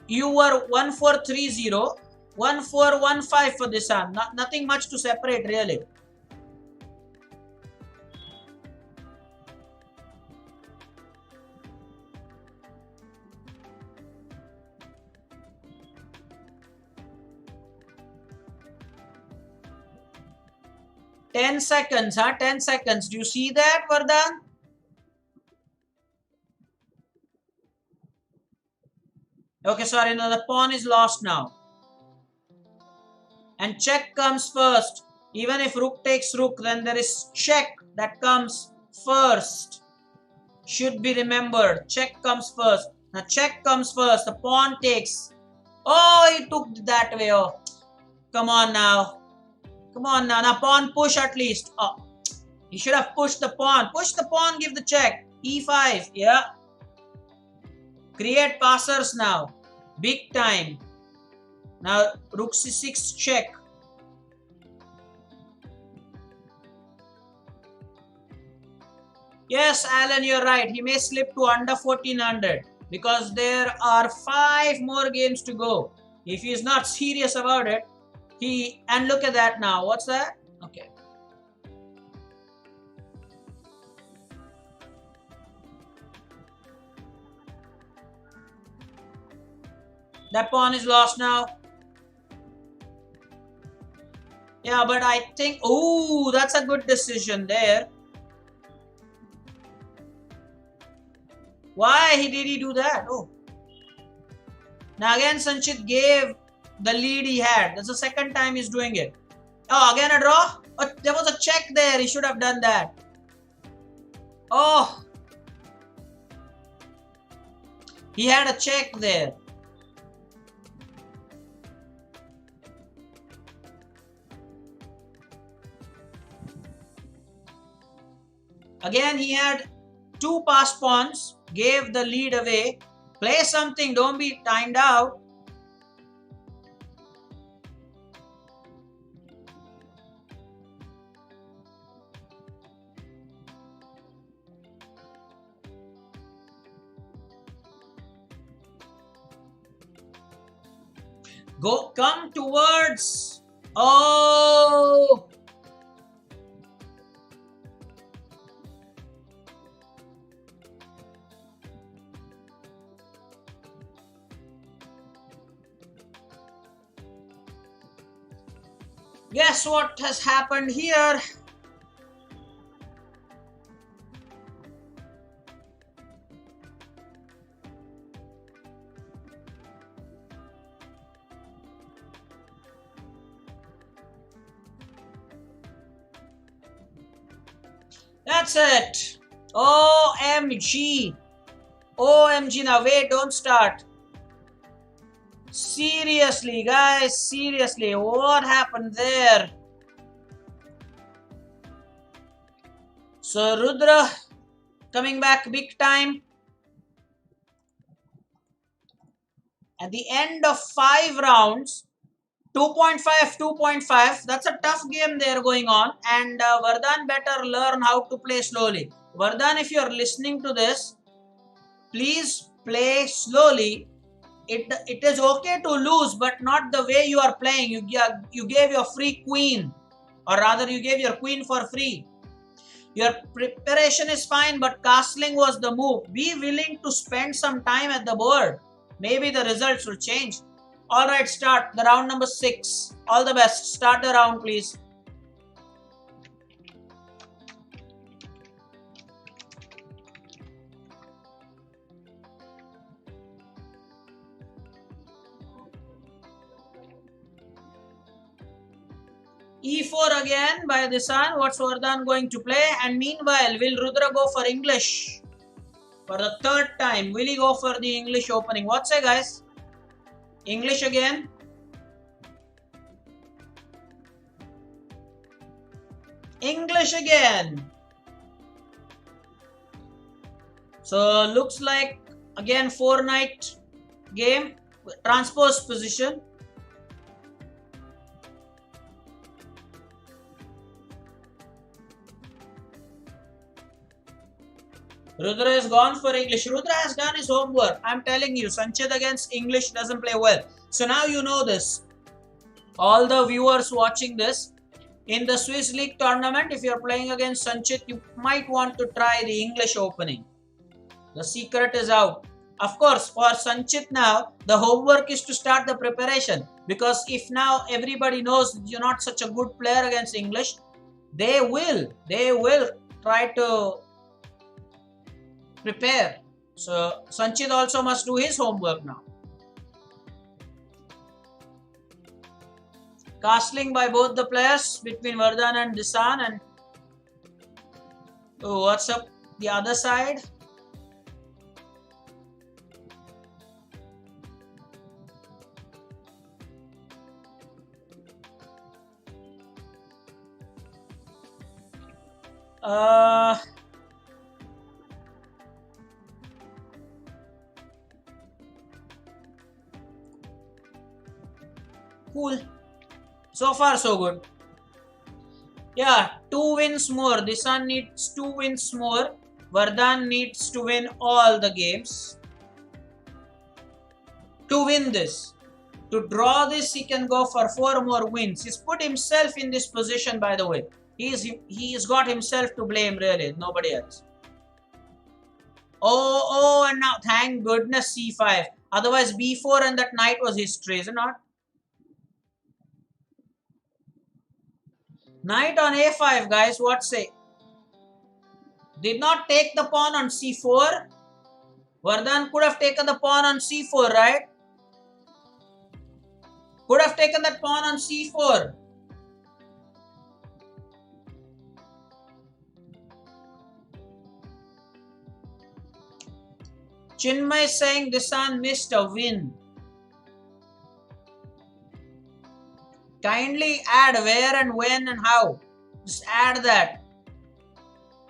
you were 1-4-3-0, 1-4-1-5 for Dhisan. Nothing much to separate really. Ten seconds, 10 seconds. Do you see that, Vardaan? Okay, sorry, no, the pawn is lost now. And check comes first. Even if rook takes rook, then there is check that comes first. Should be remembered. Check comes first. Now check comes first. The pawn takes. Oh, he took that way. Oh, come on now. Come on now. Now pawn push at least. Oh, he should have pushed the pawn. Push the pawn, give the check. E5. Yeah. Create passers now. Big time. Now rook c6 check. Yes, Alan, you're right. He may slip to under 1400 because there are 5 more games to go. If he's not serious about it, and look at that now. What's that? Okay. That pawn is lost now. Yeah, but I think... Oh, that's a good decision there. Why did he do that? Oh. Now again, Sanchit gave the lead he had. That's the second time he's doing it. Oh, again a draw? Oh, there was a check there. He should have done that. Oh. He had a check there. Again, he had two passed pawns, gave the lead away. Play something, don't be timed out. Come towards. Oh. Guess what has happened here? That's it. OMG. OMG. Now wait, don't start. Seriously, guys, seriously, what happened there? So Rudra coming back big time. At the end of 5 rounds, 2.5, 2.5. That's a tough game there going on. And Vardaan better learn how to play slowly. Vardaan, if you're listening to this, please play slowly. It is okay to lose, but not the way you are playing. You gave your free queen, or rather you gave your queen for free. Your preparation is fine, but castling was the move. Be willing to spend some time at the board. Maybe the results will change. Alright, start the round number 6. All the best. Start the round, please. E4 again by Dhisan. What's Vardaan going to play? And meanwhile, will Rudra go for English? For the 3rd time, will he go for the English opening? What say, guys? English again. English again. So, looks like, again, 4-knight game. Transpose position. Rudra is gone for English. Rudra has done his homework. I'm telling you, Sanchit against English doesn't play well. So now you know this. All the viewers watching this, in the Swiss League tournament, if you're playing against Sanchit, you might want to try the English opening. The secret is out. Of course, for Sanchit now, the homework is to start the preparation. Because if now everybody knows you're not such a good player against English, they will try to prepare. So Sanchit also must do his homework now. Castling by both the players between Vardaan and Dhisan. And oh, what's up the other side? Cool. So far so good. Yeah, 2 wins more. Dhisan needs 2 wins more. Vardaan needs to win all the games to win this. To draw this, he can go for 4 more wins. He's put himself in this position, by the way. He's got himself to blame, really, nobody else. Oh, and now, thank goodness, C5. Otherwise, b4 and that knight was history, is it not? Knight on a5, guys. What say? Did not take the pawn on c4. Vardaan could have taken the pawn on c4, right? Could have taken that pawn on c4. Chinmay saying Dhisan missed a win. Kindly add where and when and how. Just add that.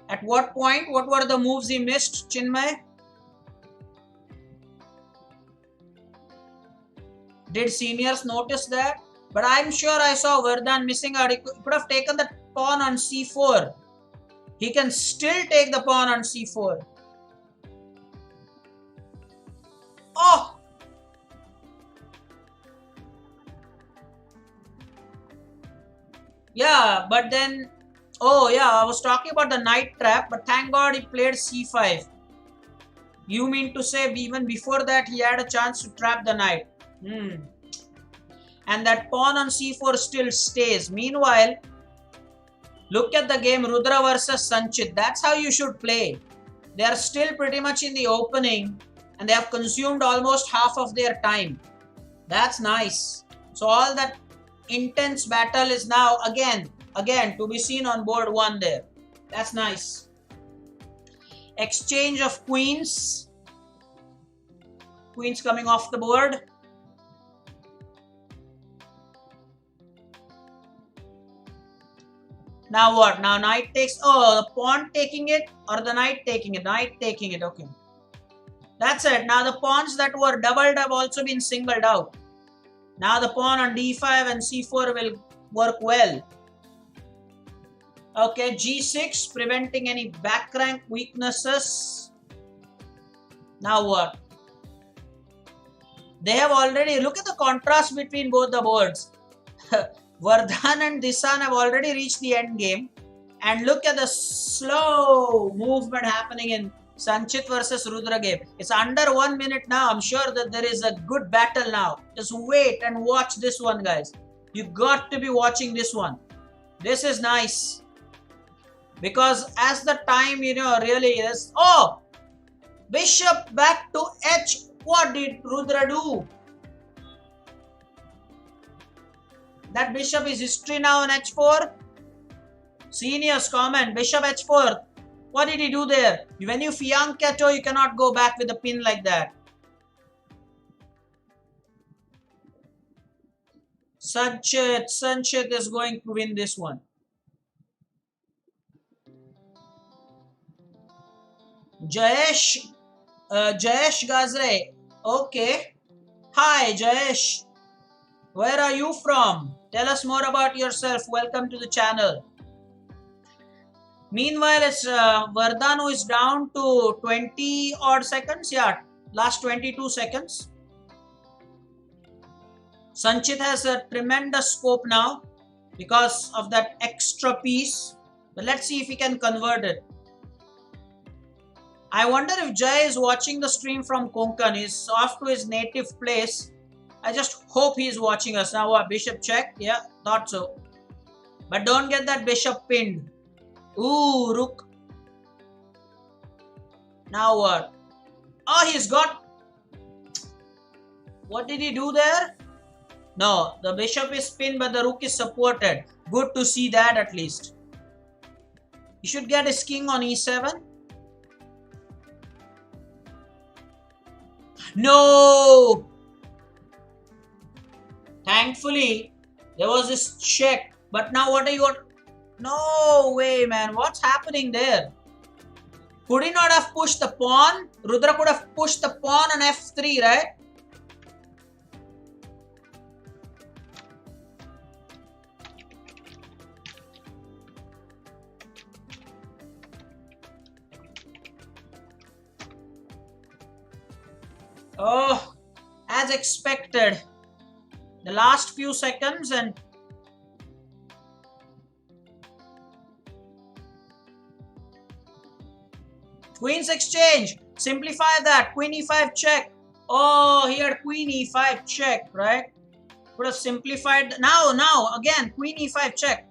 At what point? What were the moves he missed, Chinmay? Did seniors notice that? But I'm sure I saw Vardaan missing out. He could have taken the pawn on c4. He can still take the pawn on c4. Oh! Yeah, but then... Oh yeah, I was talking about the knight trap, but thank God he played c5. You mean to say even before that he had a chance to trap the knight? And that pawn on c4 still stays. Meanwhile, look at the game Rudra versus Sanchit. That's how you should play. They are still pretty much in the opening and they have consumed almost half of their time. That's nice. So all that intense battle is now again to be seen on board 1 there. That's nice. Exchange of queens. Queens coming off the board. Now what? Now knight takes... Oh, the pawn taking it or the knight taking it? Knight taking it, okay. That's it. Now the pawns that were doubled have also been singled out. Now the pawn on d5 and c4 will work well. Okay, g6, preventing any back rank weaknesses. Now what? They have already... Look at the contrast between both the boards. Vardaan and Dhisan have already reached the end game. And look at the slow movement happening in Sanchit versus Rudra game. It's under 1 minute now. I'm sure that there is a good battle now. Just wait and watch this one, guys. You got to be watching this one. This is nice. Because as the time, really is... Oh! Bishop back to H. What did Rudra do? That bishop is history now on h4. Seniors comment, bishop h4. What did he do there? When you fianchetto, you cannot go back with a pin like that. Sanchit is going to win this one. Jayesh Gazre. Okay. Hi, Jayesh. Where are you from? Tell us more about yourself. Welcome to the channel. Meanwhile, it's Vardaan who is down to 20 odd seconds. Yeah, last 22 seconds. Sanchit has a tremendous scope now because of that extra piece. But let's see if he can convert it. I wonder if Jay is watching the stream from Konkan. He's off to his native place. I just hope he's watching us. Now what? Bishop check? Yeah, thought so. But don't get that bishop pinned. Ooh, rook. Now what? Oh, he's got... What did he do there? No, the bishop is pinned but the rook is supported. Good to see that at least. He should get his king on e7. No! Thankfully, there was this check. But now what are you... No way, man. What's happening there? Could he not have pushed the pawn? Rudra could have pushed the pawn on f3, right? Oh, as expected. The last few seconds and... Queen's exchange. Simplify that. Queen e5 check. Oh, here queen e5 check, right? Would have simplified. Now, again, queen e5 check.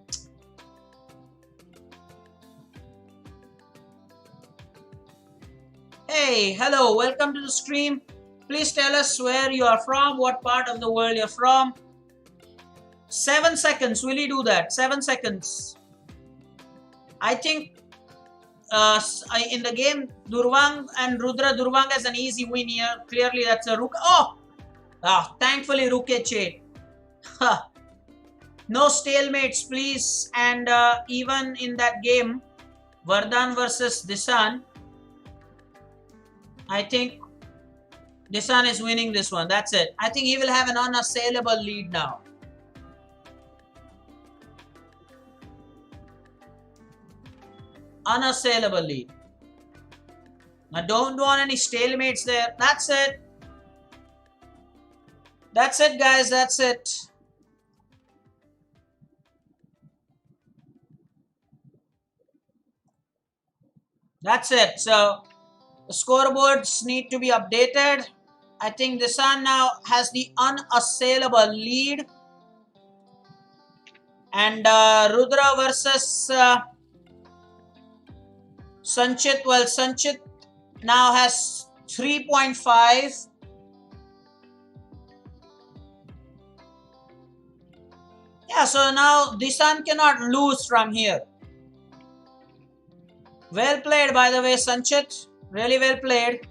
Hey, hello, welcome to the stream. Please tell us where you are from, what part of the world you're from. 7 seconds, will you do that? 7 seconds. I think in the game, Durvang and Rudra, Durvang has an easy win here. Clearly, that's a rook. Oh! Thankfully, rook h8. No stalemates, please. And even in that game, Vardaan versus Dhisan, I think Dhisan is winning this one. That's it. I think he will have an unassailable lead now. Unassailable lead. I don't want any stalemates there. That's it. That's it, guys. That's it. That's it. So the scoreboards need to be updated. I think Dhisan now has the unassailable lead. And Rudra versus Sanchit. Well, Sanchit now has 3.5. Yeah, so now Dhisan cannot lose from here. Well played, by the way, Sanchit. Really well played.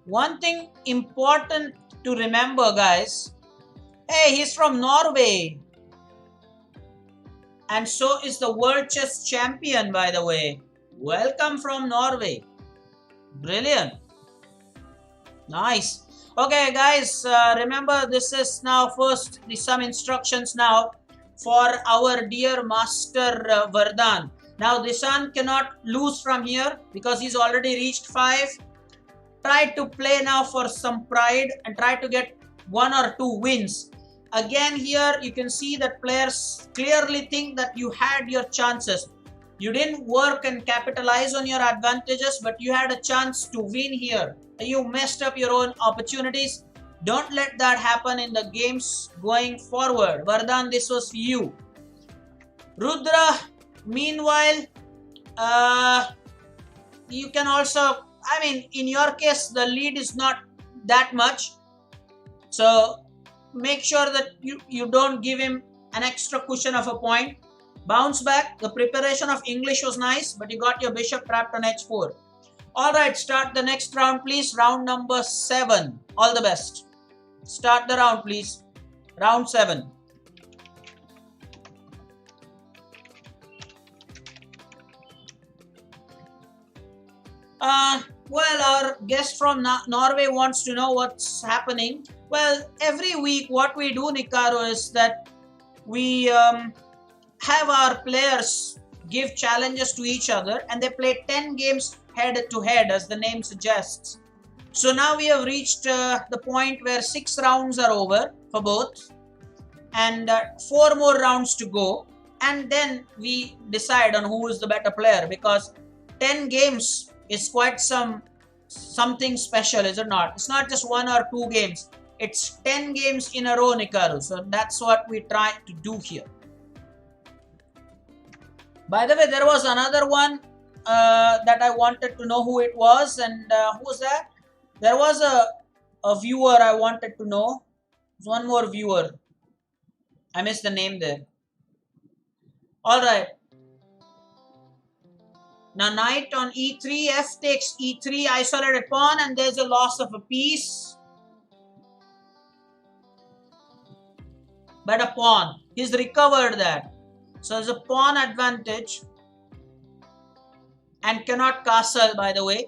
One thing important to remember, guys. Hey, he's from Norway. And so is the world chess champion, by the way. Welcome from Norway. Brilliant. Nice. Okay, guys, remember this is now first some instructions now for our dear master Vardaan. Now, Dhisan cannot lose from here because he's already reached 5. Try to play now for some pride and try to get 1 or 2 wins. Again, here you can see that players clearly think that you had your chances. You didn't work and capitalize on your advantages, but you had a chance to win here. You messed up your own opportunities. Don't let that happen in the games going forward. Vardaan, this was for you. Rudra, meanwhile, you can also, I mean, in your case, the lead is not that much. So make sure that you don't give him an extra cushion of a point. Bounce back. The preparation of English was nice, but you got your bishop trapped on h4. Alright, start the next round, please. Round number 7. All the best. Start the round, please. Round 7. Well, our guest from Norway wants to know what's happening. Well, every week what we do, Nikaro, is that we have our players give challenges to each other and they play 10 games head to head, as the name suggests. So now we have reached the point where 6 rounds are over for both and 4 more rounds to go, and then we decide on who is the better player, because 10 games is quite something special, is it not? It's not just 1 or 2 games. It's 10 games in a row, Nikaru. So that's what we try to do here. By the way, there was another one that I wanted to know who it was, and who was that? There was a viewer I wanted to know. There's one more viewer. I missed the name there. Alright. Now knight on e3, f takes e3, isolated pawn, and there's a loss of a piece. But a pawn. He's recovered that. So there's a pawn advantage. And cannot castle, by the way.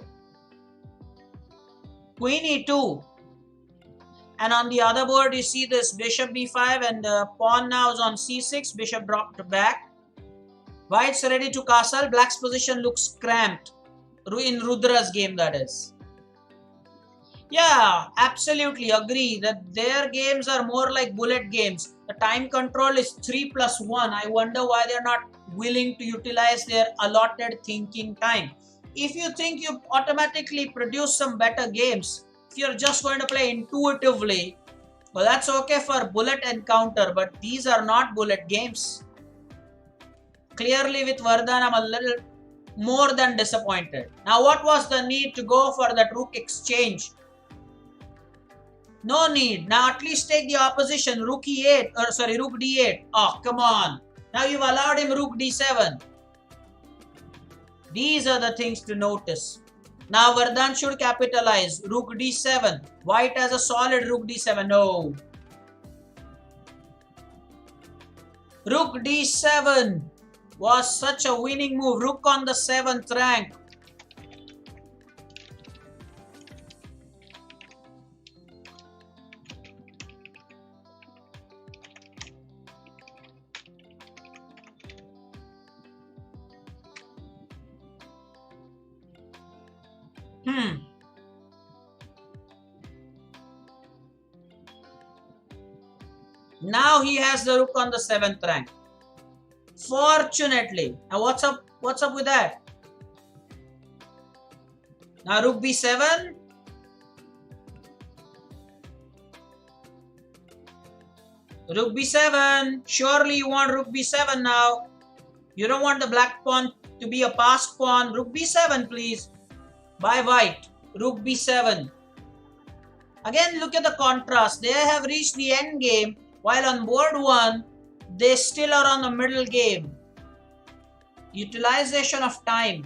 Queen e2. And on the other board, you see this bishop b5, and the pawn now is on c6. Bishop dropped back. White's ready to castle. Black's position looks cramped. In Rudra's game, that is. Yeah, absolutely agree that their games are more like bullet games. The time control is 3+1. I wonder why they're not willing to utilize their allotted thinking time. If you think you automatically produce some better games, if you're just going to play intuitively, well, that's okay for bullet encounter, but these are not bullet games. Clearly with Vardaan, I'm a little more than disappointed. Now, what was the need to go for that rook exchange? No need. Now, at least take the opposition. Rook e8, or sorry, rook d8. Oh, come on. Now you've allowed him rook d7. These are the things to notice. Now, Vardaan should capitalize. Rook d7. White has a solid rook d7. No. Rook d7 was such a winning move. Rook on the 7th rank. Now he has the rook on the 7th rank. Fortunately. Now what's up with that? Now rook b7. Rook b7. Surely you want rook b7 now. You don't want the black pawn to be a passed pawn. Rook b7 please. By white. Rook b7. Again, look at the contrast. They have reached the end game, while on board 1, they still are on the middle game. Utilization of time.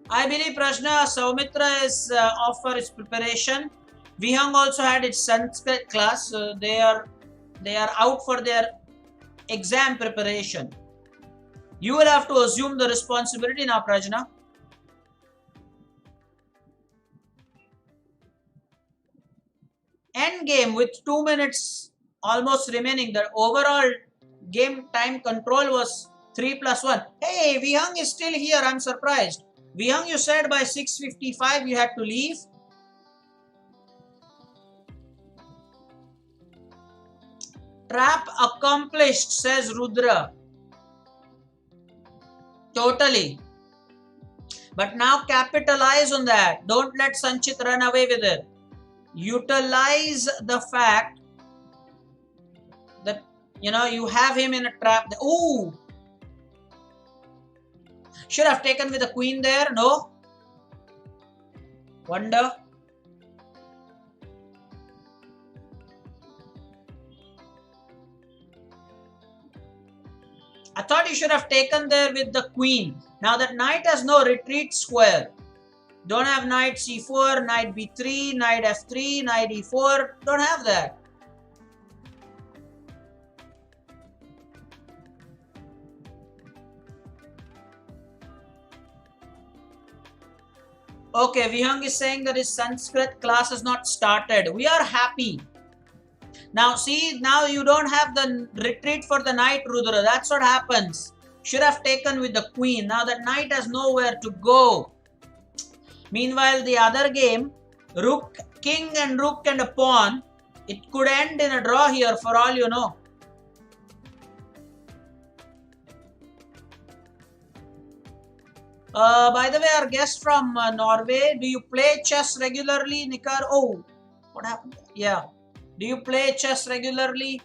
I believe Prashna Saumitra is off for its preparation. Vihang also had its Sanskrit class. They are out for their exam preparation. You will have to assume the responsibility now, Prajna. End game with 2 minutes almost remaining. The overall game time control was 3+1. Hey, Vihang is still here. I'm surprised. Vihang, you said by 6:55 you had to leave. Trap accomplished, says Rudra. Totally. But now capitalize on that. Don't let Sanchit run away with it. Utilize the fact that, you have him in a trap. Ooh! Should have taken with the queen there. No? Wonder. I thought you should have taken there with the queen. Now that knight has no retreat square. Don't have knight c4, knight b3, knight f3, knight e4. Don't have that. Okay, Vihang is saying that his Sanskrit class has not started. We are happy. Now see, now you don't have the retreat for the knight, Rudra. That's what happens. Should have taken with the queen. Now that knight has nowhere to go. Meanwhile, the other game, rook, king and rook and a pawn, it could end in a draw here for all you know. By the way, our guest from Norway, do you play chess regularly, Nikar? Oh, what happened? Yeah. Do you play chess regularly?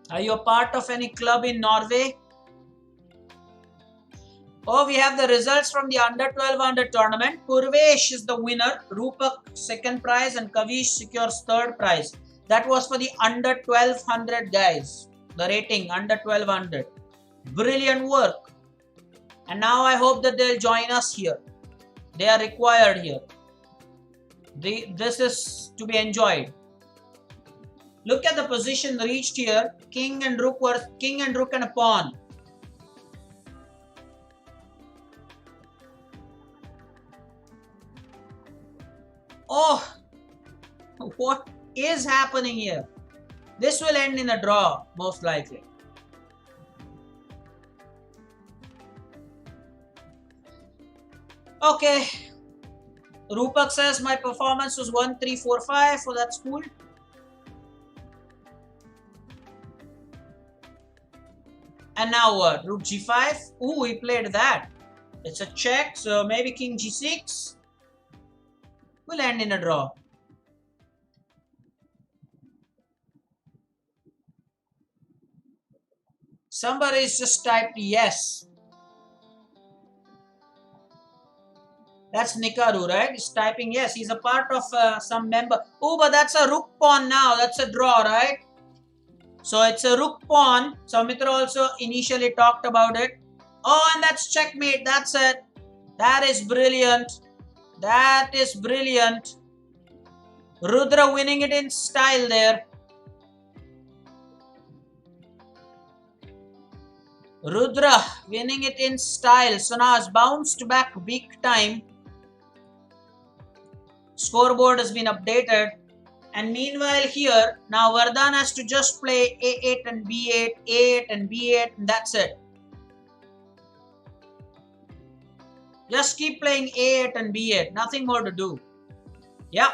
Are you a part of any club in Norway? Oh, we have the results from the under 1200 tournament. Purvesh is the winner. Rupak second prize and Kavish secures third prize. That was for the under 1200 guys. The rating under 1200. Brilliant work. And now I hope that they'll join us here. They are required here. This is to be enjoyed. Look at the position reached here. King and rook and a pawn. Oh, what is happening here? This will end in a draw, most likely. Okay. Rupak says my performance was 1-3-4-5, so that's cool. And now what? Rook g5. Ooh, he played that. It's a check, so maybe king g6 will end in a draw. Somebody's just typed yes. That's Nikaru, right? He's typing yes. He's a part of some member. Oh, but that's a rook pawn now. That's a draw, right? So it's a rook pawn. Soumitra also initially talked about it. Oh, and that's checkmate. That's it. That is brilliant. That is brilliant. Rudra winning it in style there. Rudra winning it in style. So now it's bounced back big time. Scoreboard has been updated. And meanwhile here, now Vardaan has to just play A8 and B8, A8 and B8, and that's it. Just keep playing A8 and B8, nothing more to do. Yeah,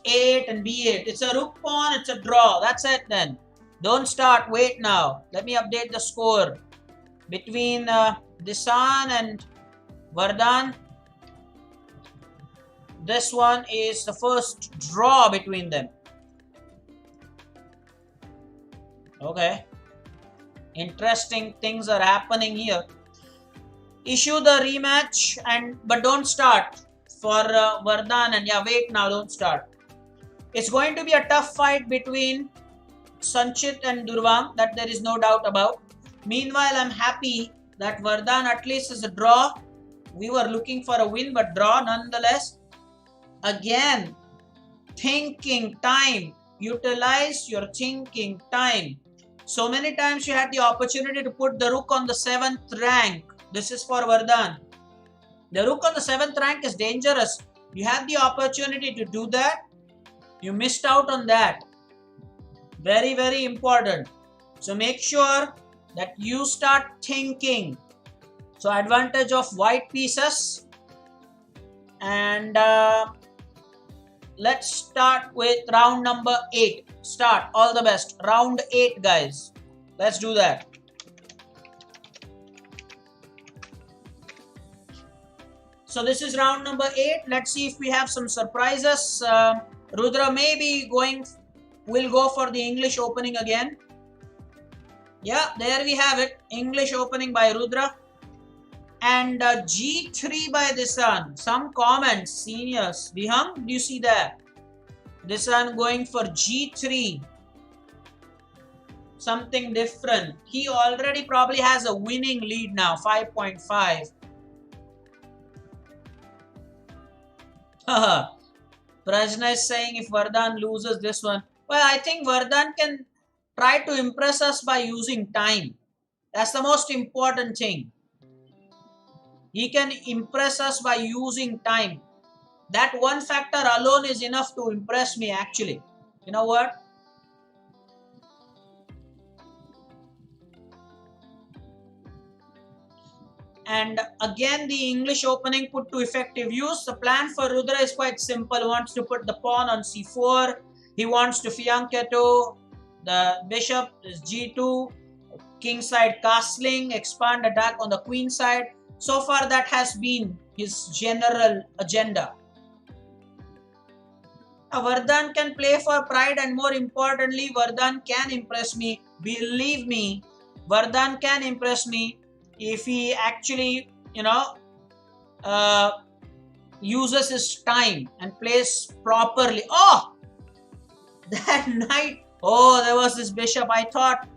A8 and B8. It's a rook pawn, it's a draw. That's it then. Don't start, wait now. Let me update the score. Between Dhisan and Vardaan, this one is the first draw between them. Okay. Interesting things are happening here. Issue the rematch but don't start for Vardaan, and yeah, wait now, don't start. It's going to be a tough fight between Sanchit and Durvam, that there is no doubt about. Meanwhile, I'm happy that Vardaan at least is a draw. We were looking for a win, but draw nonetheless. Again, thinking time. Utilize your thinking time. So many times you had the opportunity to put the rook on the 7th rank. This is for Vardaan. The rook on the 7th rank is dangerous. You had the opportunity to do that. You missed out on that. Very, very important. So make sure that you start thinking. So advantage of white pieces. And let's start with round number 8. Start. All the best. Round 8, guys. Let's do that. So this is round number 8. Let's see if we have some surprises. Rudra will go for the English opening again. Yeah, there we have it. English opening by Rudra. And G3 by Dhisan. Some comments, seniors. Vihang, do you see that? Dhisan going for G3. Something different. He already probably has a winning lead now, 5.5. Prajna is saying if Vardaan loses this one. Well, I think Vardaan can try to impress us by using time. That's the most important thing. He can impress us by using time. That one factor alone is enough to impress me actually. You know what? And again, the English opening put to effective use. The plan for Rudra is quite simple. He wants to put the pawn on c4. He wants to fianchetto. The bishop is g2. King side castling. Expand attack on the queen side. So far, that has been his general agenda. Now, Vardaan can play for pride, and more importantly, Vardaan can impress me. Believe me, Vardaan can impress me if he actually, uses his time and plays properly. Oh, that knight. Oh, there was this bishop. I thought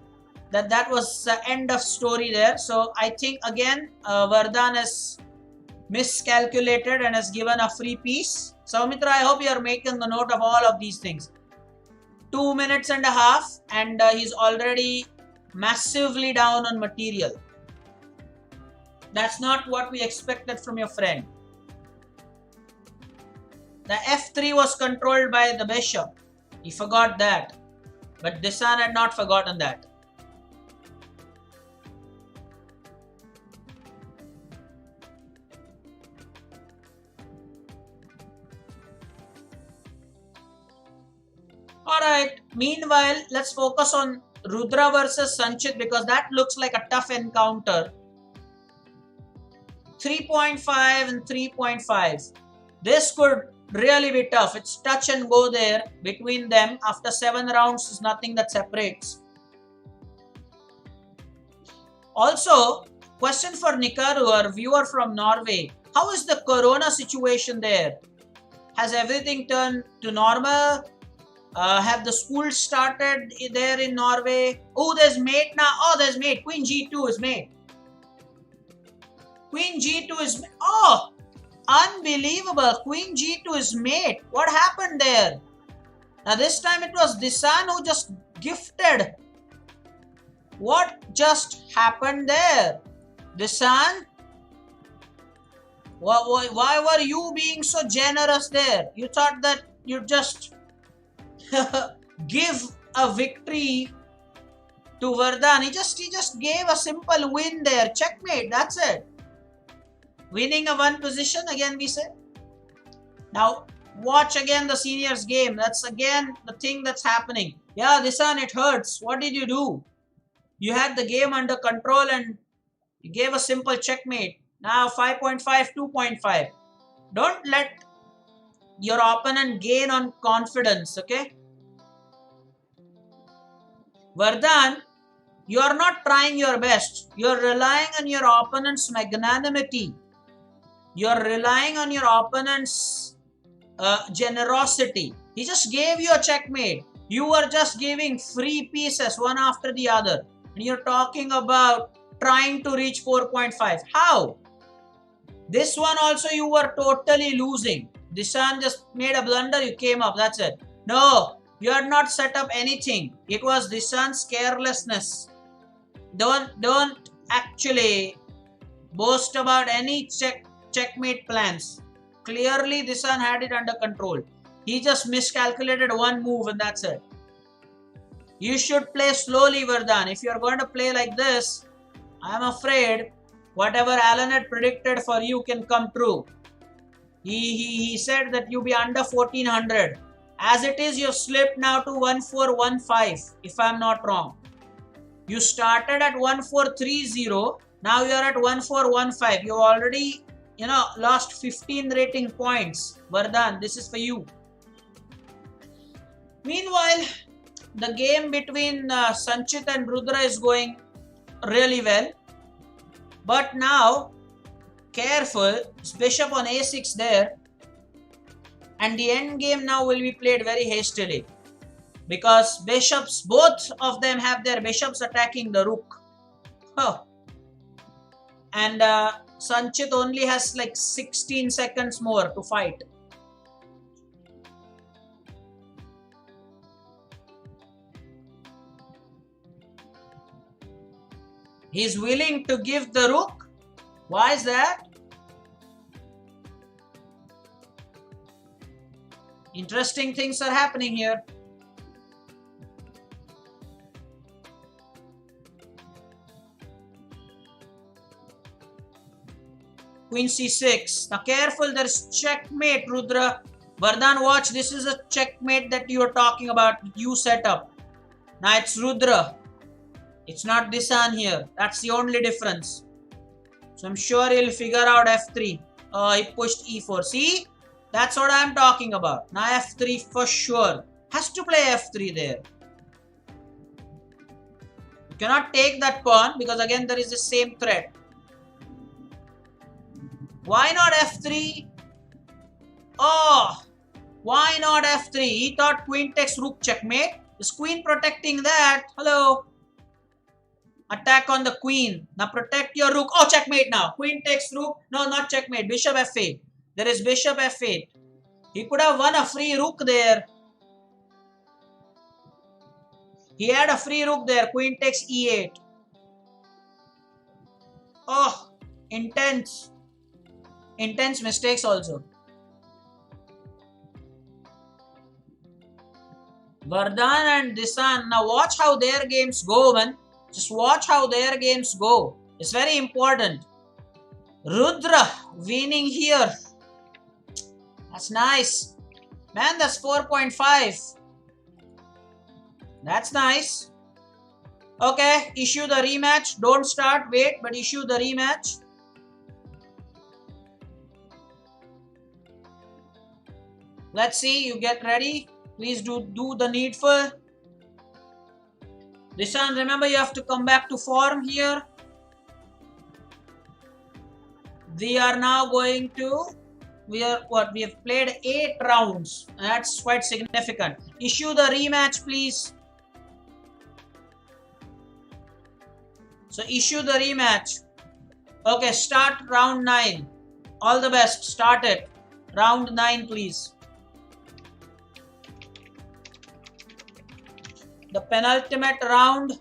that was the end of story there. So I think again, Vardaan has miscalculated and has given a free piece. Soumitra, I hope you are making the note of all of these things. 2 minutes and a half, and he's already massively down on material. That's not what we expected from your friend. The f3 was controlled by the bishop. He forgot that. But Dhisan had not forgotten that. Alright, meanwhile, let's focus on Rudra versus Sanchit because that looks like a tough encounter. 3.5 and 3.5. This could really be tough. It's touch and go there between them. After 7 rounds, there's nothing that separates. Also, question for Nikaru, our viewer from Norway. How is the corona situation there? Has everything turned to normal? Have the schools started there in Norway? Oh, there's mate now. Oh, there's mate. Queen G2 is mate. Queen G2 is... Oh! Unbelievable. Queen G2 is mate. What happened there? Now this time it was Dhisan who just gifted. What just happened there? Dhisan? Why were you being so generous there? You thought that you'd just give a victory to Vardaan. He just gave a simple win there. Checkmate. That's it. Winning a one position again, we say. Now watch again the seniors game. That's again the thing that's happening. Yeah, Dhisan, it hurts. What did you do? You had the game under control and you gave a simple checkmate. Now 5.5, 2.5. Don't let your opponent gain on confidence, okay? Vardaan, you are not trying your best. You are relying on your opponent's magnanimity. You are relying on your opponent's generosity. He just gave you a checkmate. You were just giving free pieces one after the other. And you're talking about trying to reach 4.5. How? This one also you were totally losing. Dhisan just made a blunder, you came up, that's it. No, you had not set up anything. It was Dhisan's carelessness. Don't actually boast about any checkmate plans. Clearly Dhisan had it under control. He just miscalculated one move and that's it. You should play slowly, Vardaan. If you're going to play like this, I'm afraid whatever Alan had predicted for you can come true. He said that you'll be under 1400. As it is, you've slipped now to 1415, if I'm not wrong. You started at 1430. Now you're at 1415. You already, lost 15 rating points. Vardaan, this is for you. Meanwhile, the game between Sanchit and Rudra is going really well. But now, careful, it's bishop on a6 there. And the end game now will be played very hastily. Because bishops, both of them have their bishops attacking the rook. Oh. And Sanchit only has like 16 seconds more to fight. He's willing to give the rook. Why is that? Interesting things are happening here. Queen c6. Now careful, there's checkmate, Rudra. Vardaan, watch. This is a checkmate that you are talking about. You set up. Now it's Rudra. It's not Dhisan here. That's the only difference. So I'm sure he'll figure out f3. Oh, he pushed e4. See? That's what I'm talking about. Now f3 for sure. Has to play f3 there. You cannot take that pawn because again there is the same threat. Why not f3? Oh, why not f3? He thought queen takes rook checkmate. Is queen protecting that? Hello. Attack on the queen. Now protect your rook. Oh, checkmate now. Queen takes rook. No, not checkmate. Bishop f8. There is bishop f8. He could have won a free rook there. He had a free rook there. Queen takes e8. Oh, intense. Intense mistakes also. Vardaan and Dhisan. Now watch how their games go, man. Just watch how their games go. It's very important. Rudra winning here. That's nice. Man, that's 4.5. That's nice. Okay, issue the rematch. Don't start, wait, but issue the rematch. Let's see, you get ready. Please do the needful. Dhisan, remember you have to come back to form here. We are now going to, we have played 8 rounds. That's quite significant. Issue the rematch, please. So issue the rematch. Okay, start round 9. All the best. Start it. Round 9, please. The penultimate round.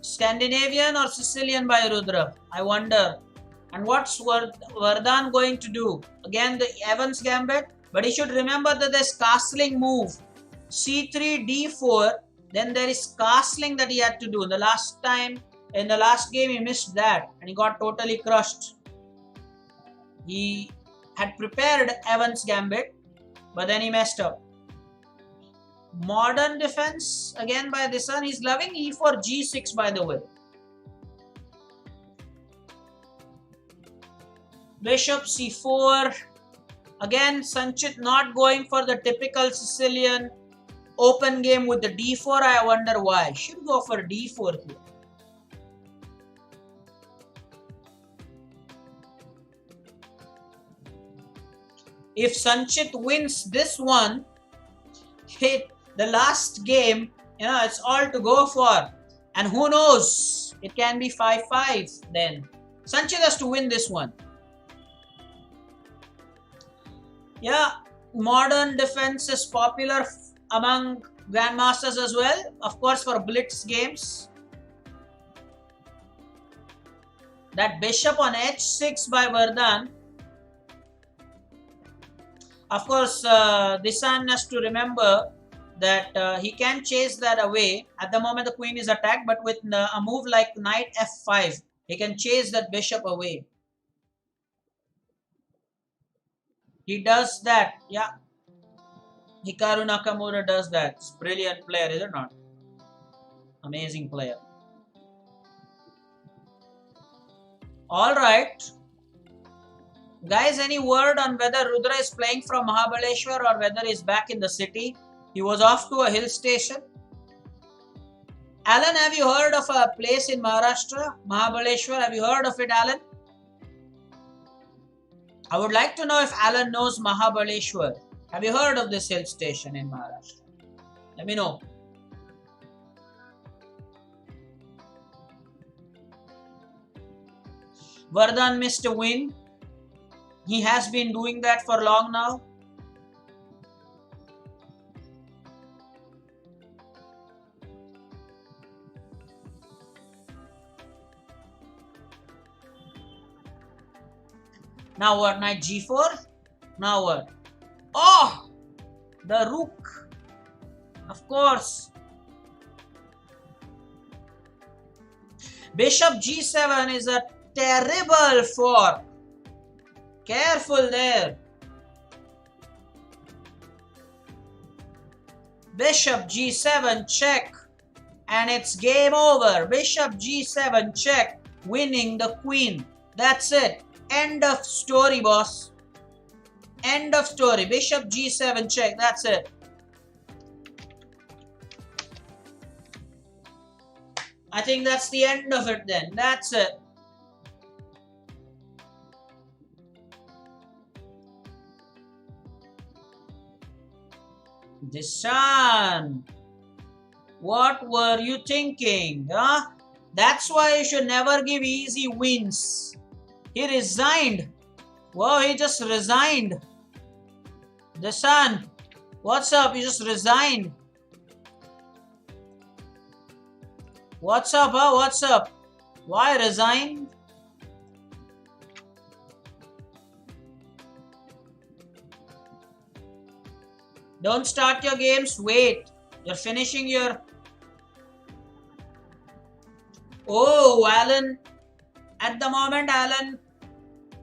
Scandinavian or Sicilian by Rudra? I wonder. And what's Vardaan going to do? Again, the Evans gambit. But he should remember that there's castling move. C3, D4. Then there is castling that he had to do. The last time, in the last game, he missed that. And he got totally crushed. He had prepared Evans gambit. But then he messed up. Modern defense again by Dhisan. He's loving E4 G6 by the way. Bishop C4. Again Sanchit not going for the typical Sicilian open game with the D4. I wonder why. Should go for D4 here. If Sanchit wins this one, the last game, it's all to go for. And who knows? It can be 5-5 then. Sanchit has to win this one. Yeah, modern defense is popular among grandmasters as well. Of course, for blitz games. That bishop on h6 by Vardaan. Of course, Dhisan has to remember that he can chase that away. At the moment, the queen is attacked, but with a move like knight f5, he can chase that bishop away. He does that, yeah. Hikaru Nakamura does that. It's a brilliant player, is it not? Amazing player. All right. Guys, any word on whether Rudra is playing from Mahabaleshwar or whether he's back in the city? He was off to a hill station. Alan, have you heard of a place in Maharashtra? Mahabaleshwar, have you heard of it, Alan? I would like to know if Alan knows Mahabaleshwar. Have you heard of this hill station in Maharashtra? Let me know. Vardaan missed a win. He has been doing that for long now. Now what? Knight g4? Now what? Oh! The rook. Of course. Bishop g7 is a terrible fork. Careful there. Bishop g7 check. And it's game over. Bishop g7 check. Winning the queen. That's it. End of story, boss. End of story. Bishop g7 check. That's it. I think that's the end of it then. That's it. Dhisan, what were you thinking? Huh? That's why you should never give easy wins. He resigned. Whoa, he just resigned. Dhisan, what's up? You just resigned. What's up, huh? What's up? Why resign? Don't start your games. Wait. You're finishing your... Oh, Alan. At the moment, Alan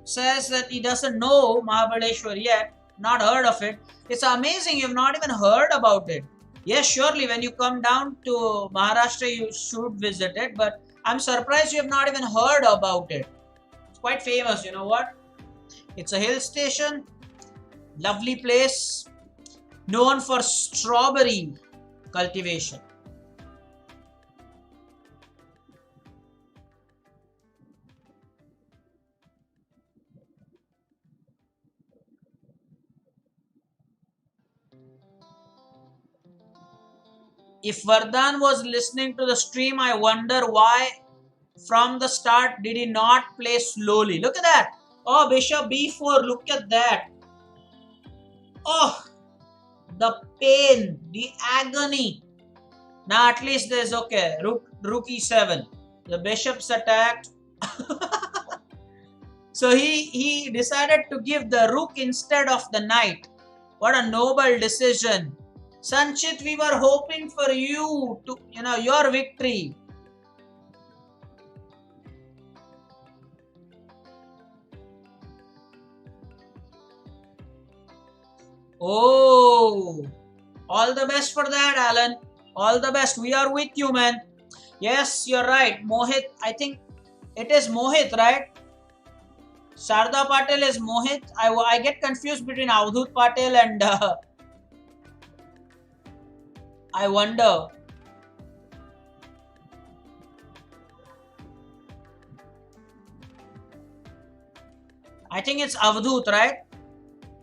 says that he doesn't know Mahabaleshwar yet. Not heard of it. It's amazing you've not even heard about it. Yes, surely when you come down to Maharashtra, you should visit it. But I'm surprised you have not even heard about it. It's quite famous, you know what? It's a hill station, lovely place, known for strawberry cultivation. If Vardaan was listening to the stream, I wonder why from the start did he not play slowly. Look at that. Oh, Bishop B4, look at that. Oh, the pain, the agony. Now at least there's okay. Rook E7. The bishop's attacked. So he decided to give the rook instead of the knight. What a noble decision. Sanchit, we were hoping for you to, your victory. Oh, all the best for that, Alan. All the best. We are with you, man. Yes, you're right. Mohit, I think it is Mohit, right? Sharda Patel is Mohit. I get confused between Avdut Patel and I wonder. I think it's Avdut, right?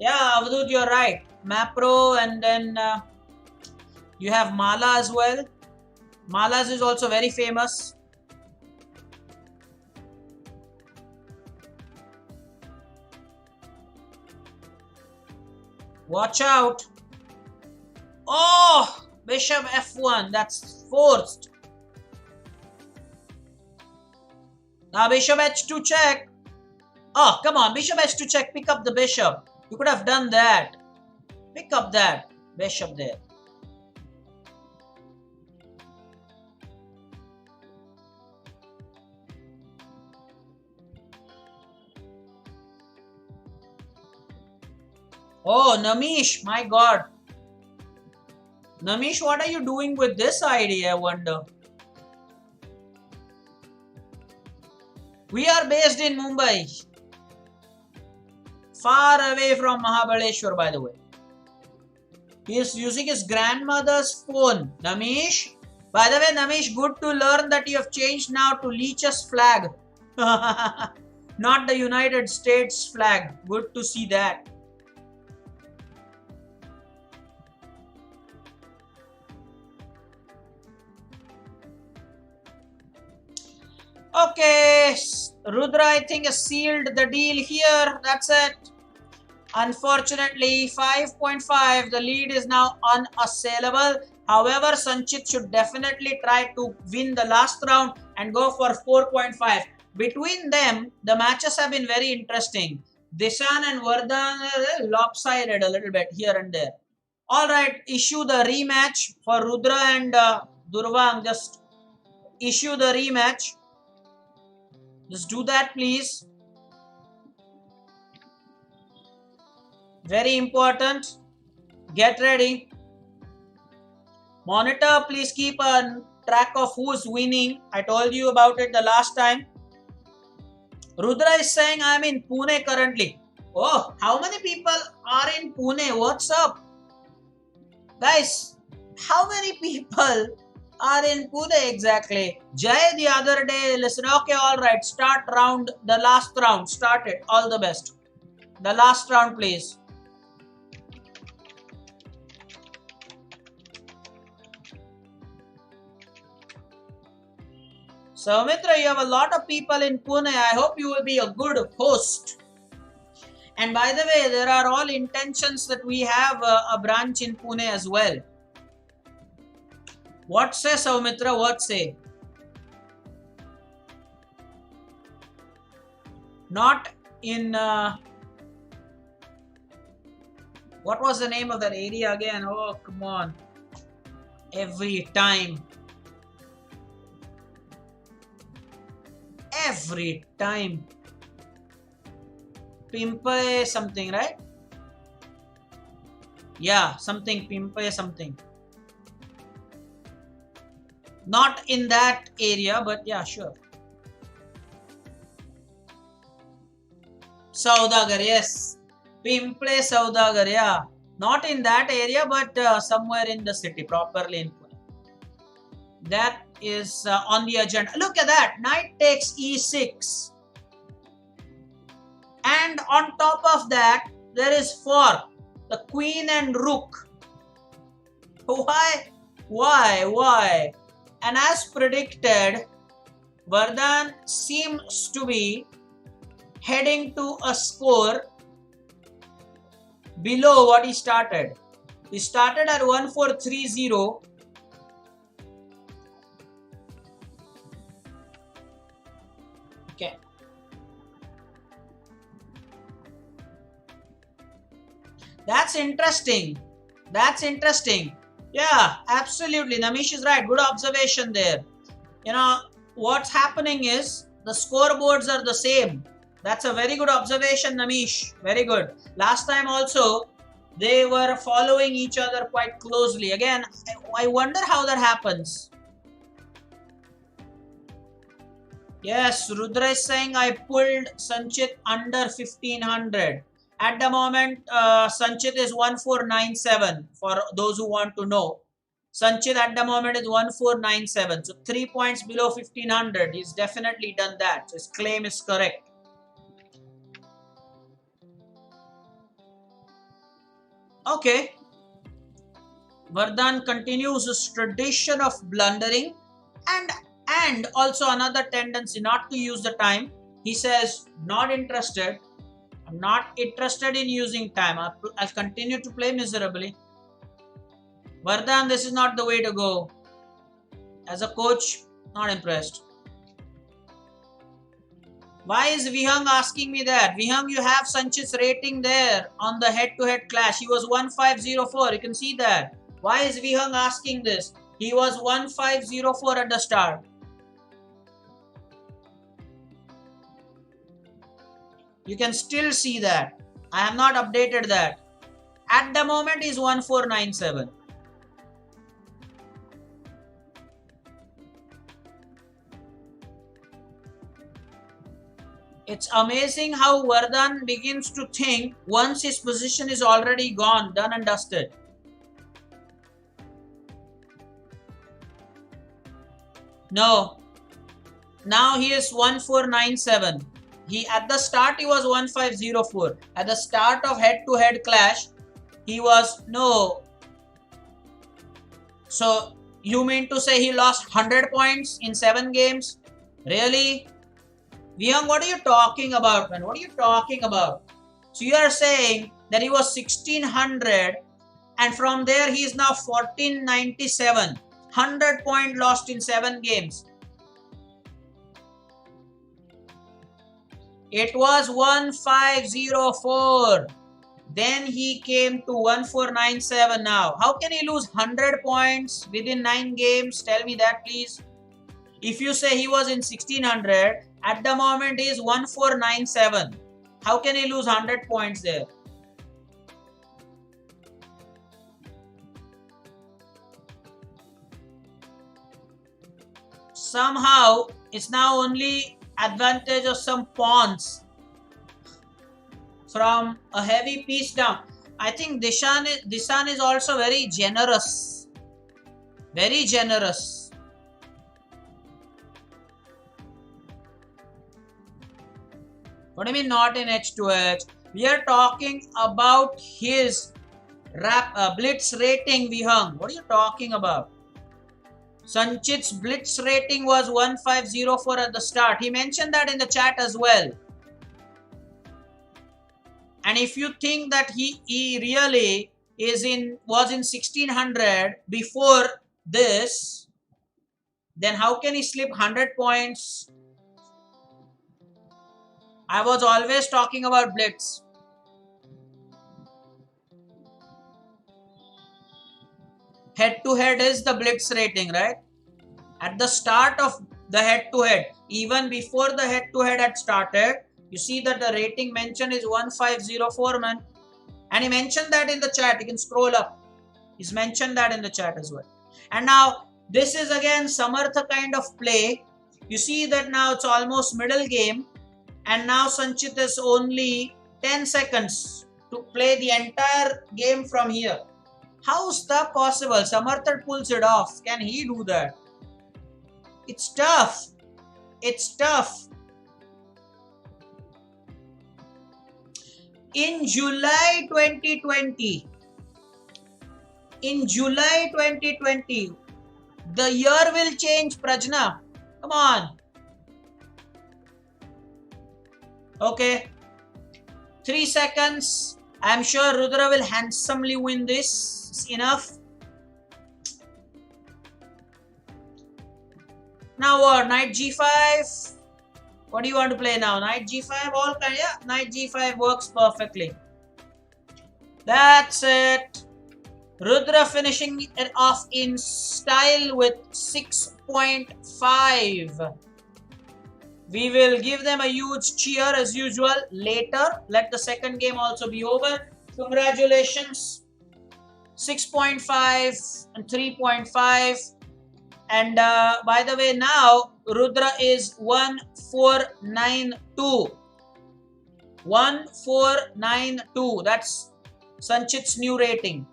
Yeah, Avdut, you're right. Mapro, and then you have Mala as well. Mala's is also very famous. Watch out. Oh, Bishop F1. That's forced. Now Bishop H2 check. Oh, come on. Bishop H2 check. Pick up the bishop. You could have done that. Pick up that bishop there. Oh, Namish, my God. Namish, what are you doing with this idea, I wonder? We are based in Mumbai. Far away from Mahabaleshwar, by the way. He is using his grandmother's phone. Namish? By the way, Namish, good to learn that you have changed now to Leech's flag. Not the United States flag. Good to see that. Okay, Rudra, I think, has sealed the deal here. That's it. Unfortunately, 5.5. The lead is now unassailable. However, Sanchit should definitely try to win the last round and go for 4.5. Between them, the matches have been very interesting. Dhisan and Vardaan are lopsided a little bit here and there. Alright, issue the rematch for Rudra and Durvang. Just issue the rematch. Just do that, please. Very important. Get ready. Monitor, please keep a track of who's winning. I told you about it the last time. Rudra is saying I'm in Pune currently. Oh, how many people are in Pune? What's up? Guys, how many people are in Pune exactly? Jay the other day, listen, okay, alright, start round, the last round, start it, all the best. The last round, please. So, Mitra, you have a lot of people in Pune. I hope you will be a good host. And by the way, there are all intentions that we have a branch in Pune as well. What say, Saumitra? What say? Not in... what was the name of that area again? Oh, come on. Every time. Every time. Pimpe something, right? Yeah, something. Pimpe something. Not in that area, but yeah, sure. Saudagar, yes. Pimple Saudagar, yeah. Not in that area, but somewhere in the city, properly in Pune. That is on the agenda. Look at that. Knight takes e6. And on top of that, there is fork. The queen and rook. Why? Why? And as predicted, Vardaan seems to be heading to a score below what he started. He started at 1430. Okay. That's interesting. That's interesting. Yeah, absolutely. Namish is right. Good observation there. You know, what's happening is the scoreboards are the same. That's a very good observation, Namish. Very good. Last time also, they were following each other quite closely. Again, I wonder how that happens. Yes, Rudra is saying I pulled Sanchit under 1500. At the moment, Sanchit is 1497 for those who want to know. Sanchit at the moment is 1497. So 3 points below 1500. He's definitely done that. So his claim is correct. Okay. Vardaan continues his tradition of blundering and also another tendency not to use the time. He says, not interested. I'm not interested in using time. I'll continue to play miserably. Vardaan, this is not the way to go. As a coach, not impressed. Why is Vihang asking me that? Vihang, you have Sanchit's rating there on the head-to-head clash. He was 1504. You can see that. Why is Vihang asking this? He was 1504 at the start. You can still see that. I have not updated that. At the moment is 1497. It's amazing how Vardaan begins to think once his position is already gone, done and dusted. No. Now he is 1497. At the start he was 1504. At the start of head-to-head clash, he was no. So you mean to say he lost 100 points in 7 games? Really? Vihang, what are you talking about, man? What are you talking about? So you are saying that he was 1600 and from there he is now 1497. 100 point lost in 7 games. It was 1504. Then he came to 1497 now. How can he lose 100 points within 9 games? Tell me that, please. If you say he was in 1600, at the moment he is 1497. How can he lose 100 points there? Somehow, it's now only advantage of some pawns from a heavy piece down. I think Dhisan is also very generous. Very generous. What do you mean not in H2H? We are talking about his blitz rating, Vihang. What are you talking about? Sanchit's blitz rating was 1504 at the start. He mentioned that in the chat as well. And if you think that he really was in 1600 before this, then how can he slip 100 points? I was always talking about blitz. Head-to-head is the blitz rating, right? At the start of the head-to-head, even before the head-to-head had started, you see that the rating mentioned is 1504, man. And he mentioned that in the chat. You can scroll up. He's mentioned that in the chat as well. And now, This is again Samartha kind of play. You see that now it's almost middle game, and now Sanchit is only 10 seconds to play the entire game from here. How is that possible? Samartha pulls it off. Can he do that? It's tough. It's tough. In July 2020, the year will change, Prajna. Come on. Okay. 3 seconds. I'm sure Rudra will handsomely win this. It's enough. Now what? Knight G5. What do you want to play now? Knight G5? All kind, yeah. Knight G5 works perfectly. That's it. Rudra finishing it off in style with 6.5. We will give them a huge cheer as usual later. Let the second game also be over. Congratulations. 6.5 and 3.5. And by the way, now Rudra is 1492. 1492. That's Sanchit's new rating.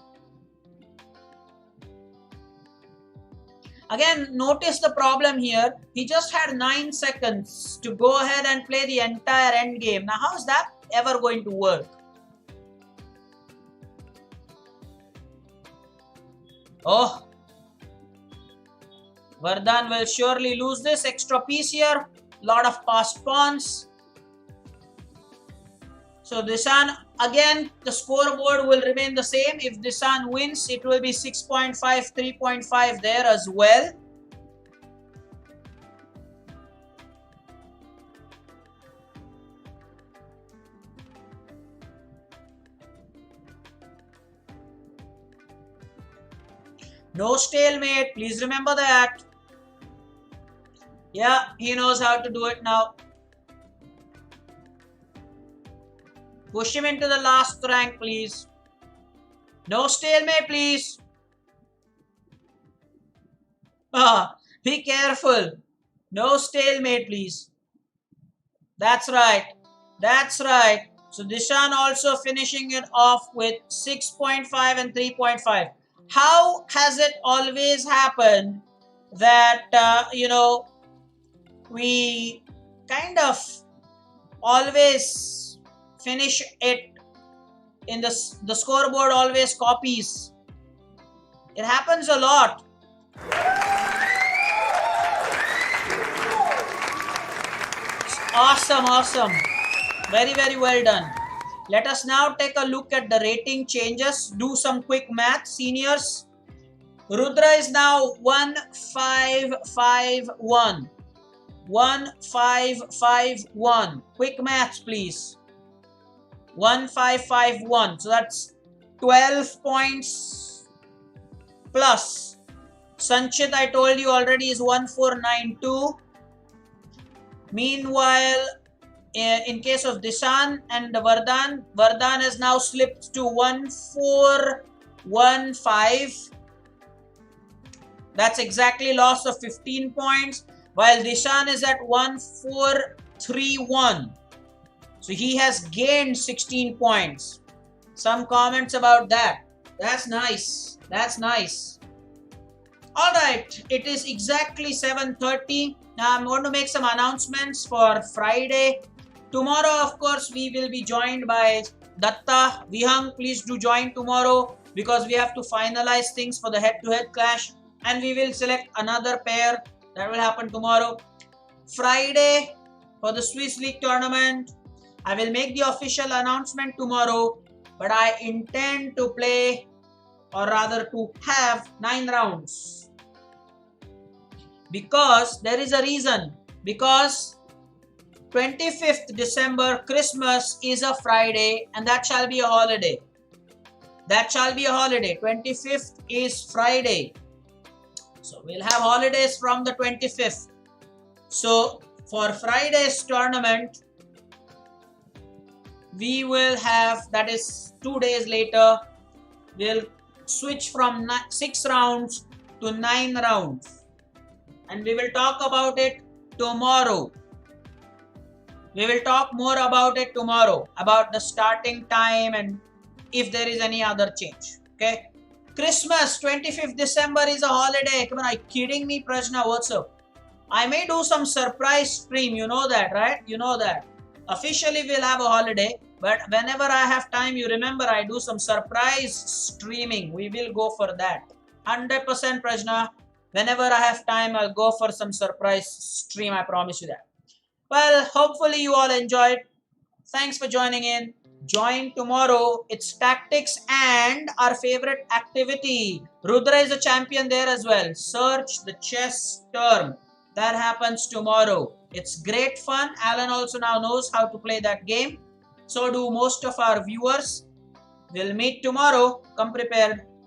Again, notice the problem here. He just had 9 seconds to go ahead and play the entire end game. Now, how is that ever going to work? Oh, Vardaan will surely lose this. Extra piece here. Lot of passed pawns. So Dhisan, again, the scoreboard will remain the same. If Dhisan wins, it will be 6.5, 3.5 there as well. No stalemate. Please remember that. Yeah, he knows how to do it now. Push him into the last rank, please. No stalemate, please. Be careful. No stalemate, please. That's right. That's right. So Dhisan also finishing it off with 6.5 and 3.5. How has it always happened that, we kind of always finish it in the scoreboard always copies? It happens a lot. Awesome, awesome. Very, very well done. Let us now take a look at the rating changes. Do some quick math, seniors. Rudra is now 1551. 1551. Quick maths, please. 1551. So that's 12 points plus. Sanchit, I told you already, is 1492. Meanwhile, in case of Dhisan and Vardaan, Vardaan has now slipped to 1415. That's exactly loss of 15 points. While Dhisan is at 1431. So he has gained 16 points. Some comments about that. That's nice. That's nice. Alright, it is exactly 7:30. Now I'm going to make some announcements for Friday. Tomorrow, of course, we will be joined by Datta. Vihang, please do join tomorrow because we have to finalize things for the head-to-head clash. And we will select another pair. That will happen tomorrow. Friday, for the Swiss League tournament, I will make the official announcement tomorrow. But I intend to play, or rather to have 9 rounds. Because there is a reason. Because 25th December, Christmas is a Friday and that shall be a holiday. That shall be a holiday. 25th is Friday. So we'll have holidays from the 25th. So for Friday's tournament, we will have, that is 2 days later, we'll switch from 6 rounds to 9 rounds. And we will talk about it tomorrow. We will talk more about it tomorrow, about the starting time and if there is any other change. Okay. Christmas, 25th December is a holiday. Come on, are you kidding me, Prajna? What's up? I may do some surprise stream. You know that, right? You know that. Officially, we'll have a holiday. But whenever I have time, you remember I do some surprise streaming. We will go for that. 100% Prajna. Whenever I have time, I'll go for some surprise stream. I promise you that. Well, hopefully you all enjoyed. Thanks for joining in. Join tomorrow. It's tactics and our favorite activity. Rudra is a champion there as well. Search the chess term. That happens tomorrow. It's great fun. Alan also now knows how to play that game. So do most of our viewers. We'll meet tomorrow. Come prepared.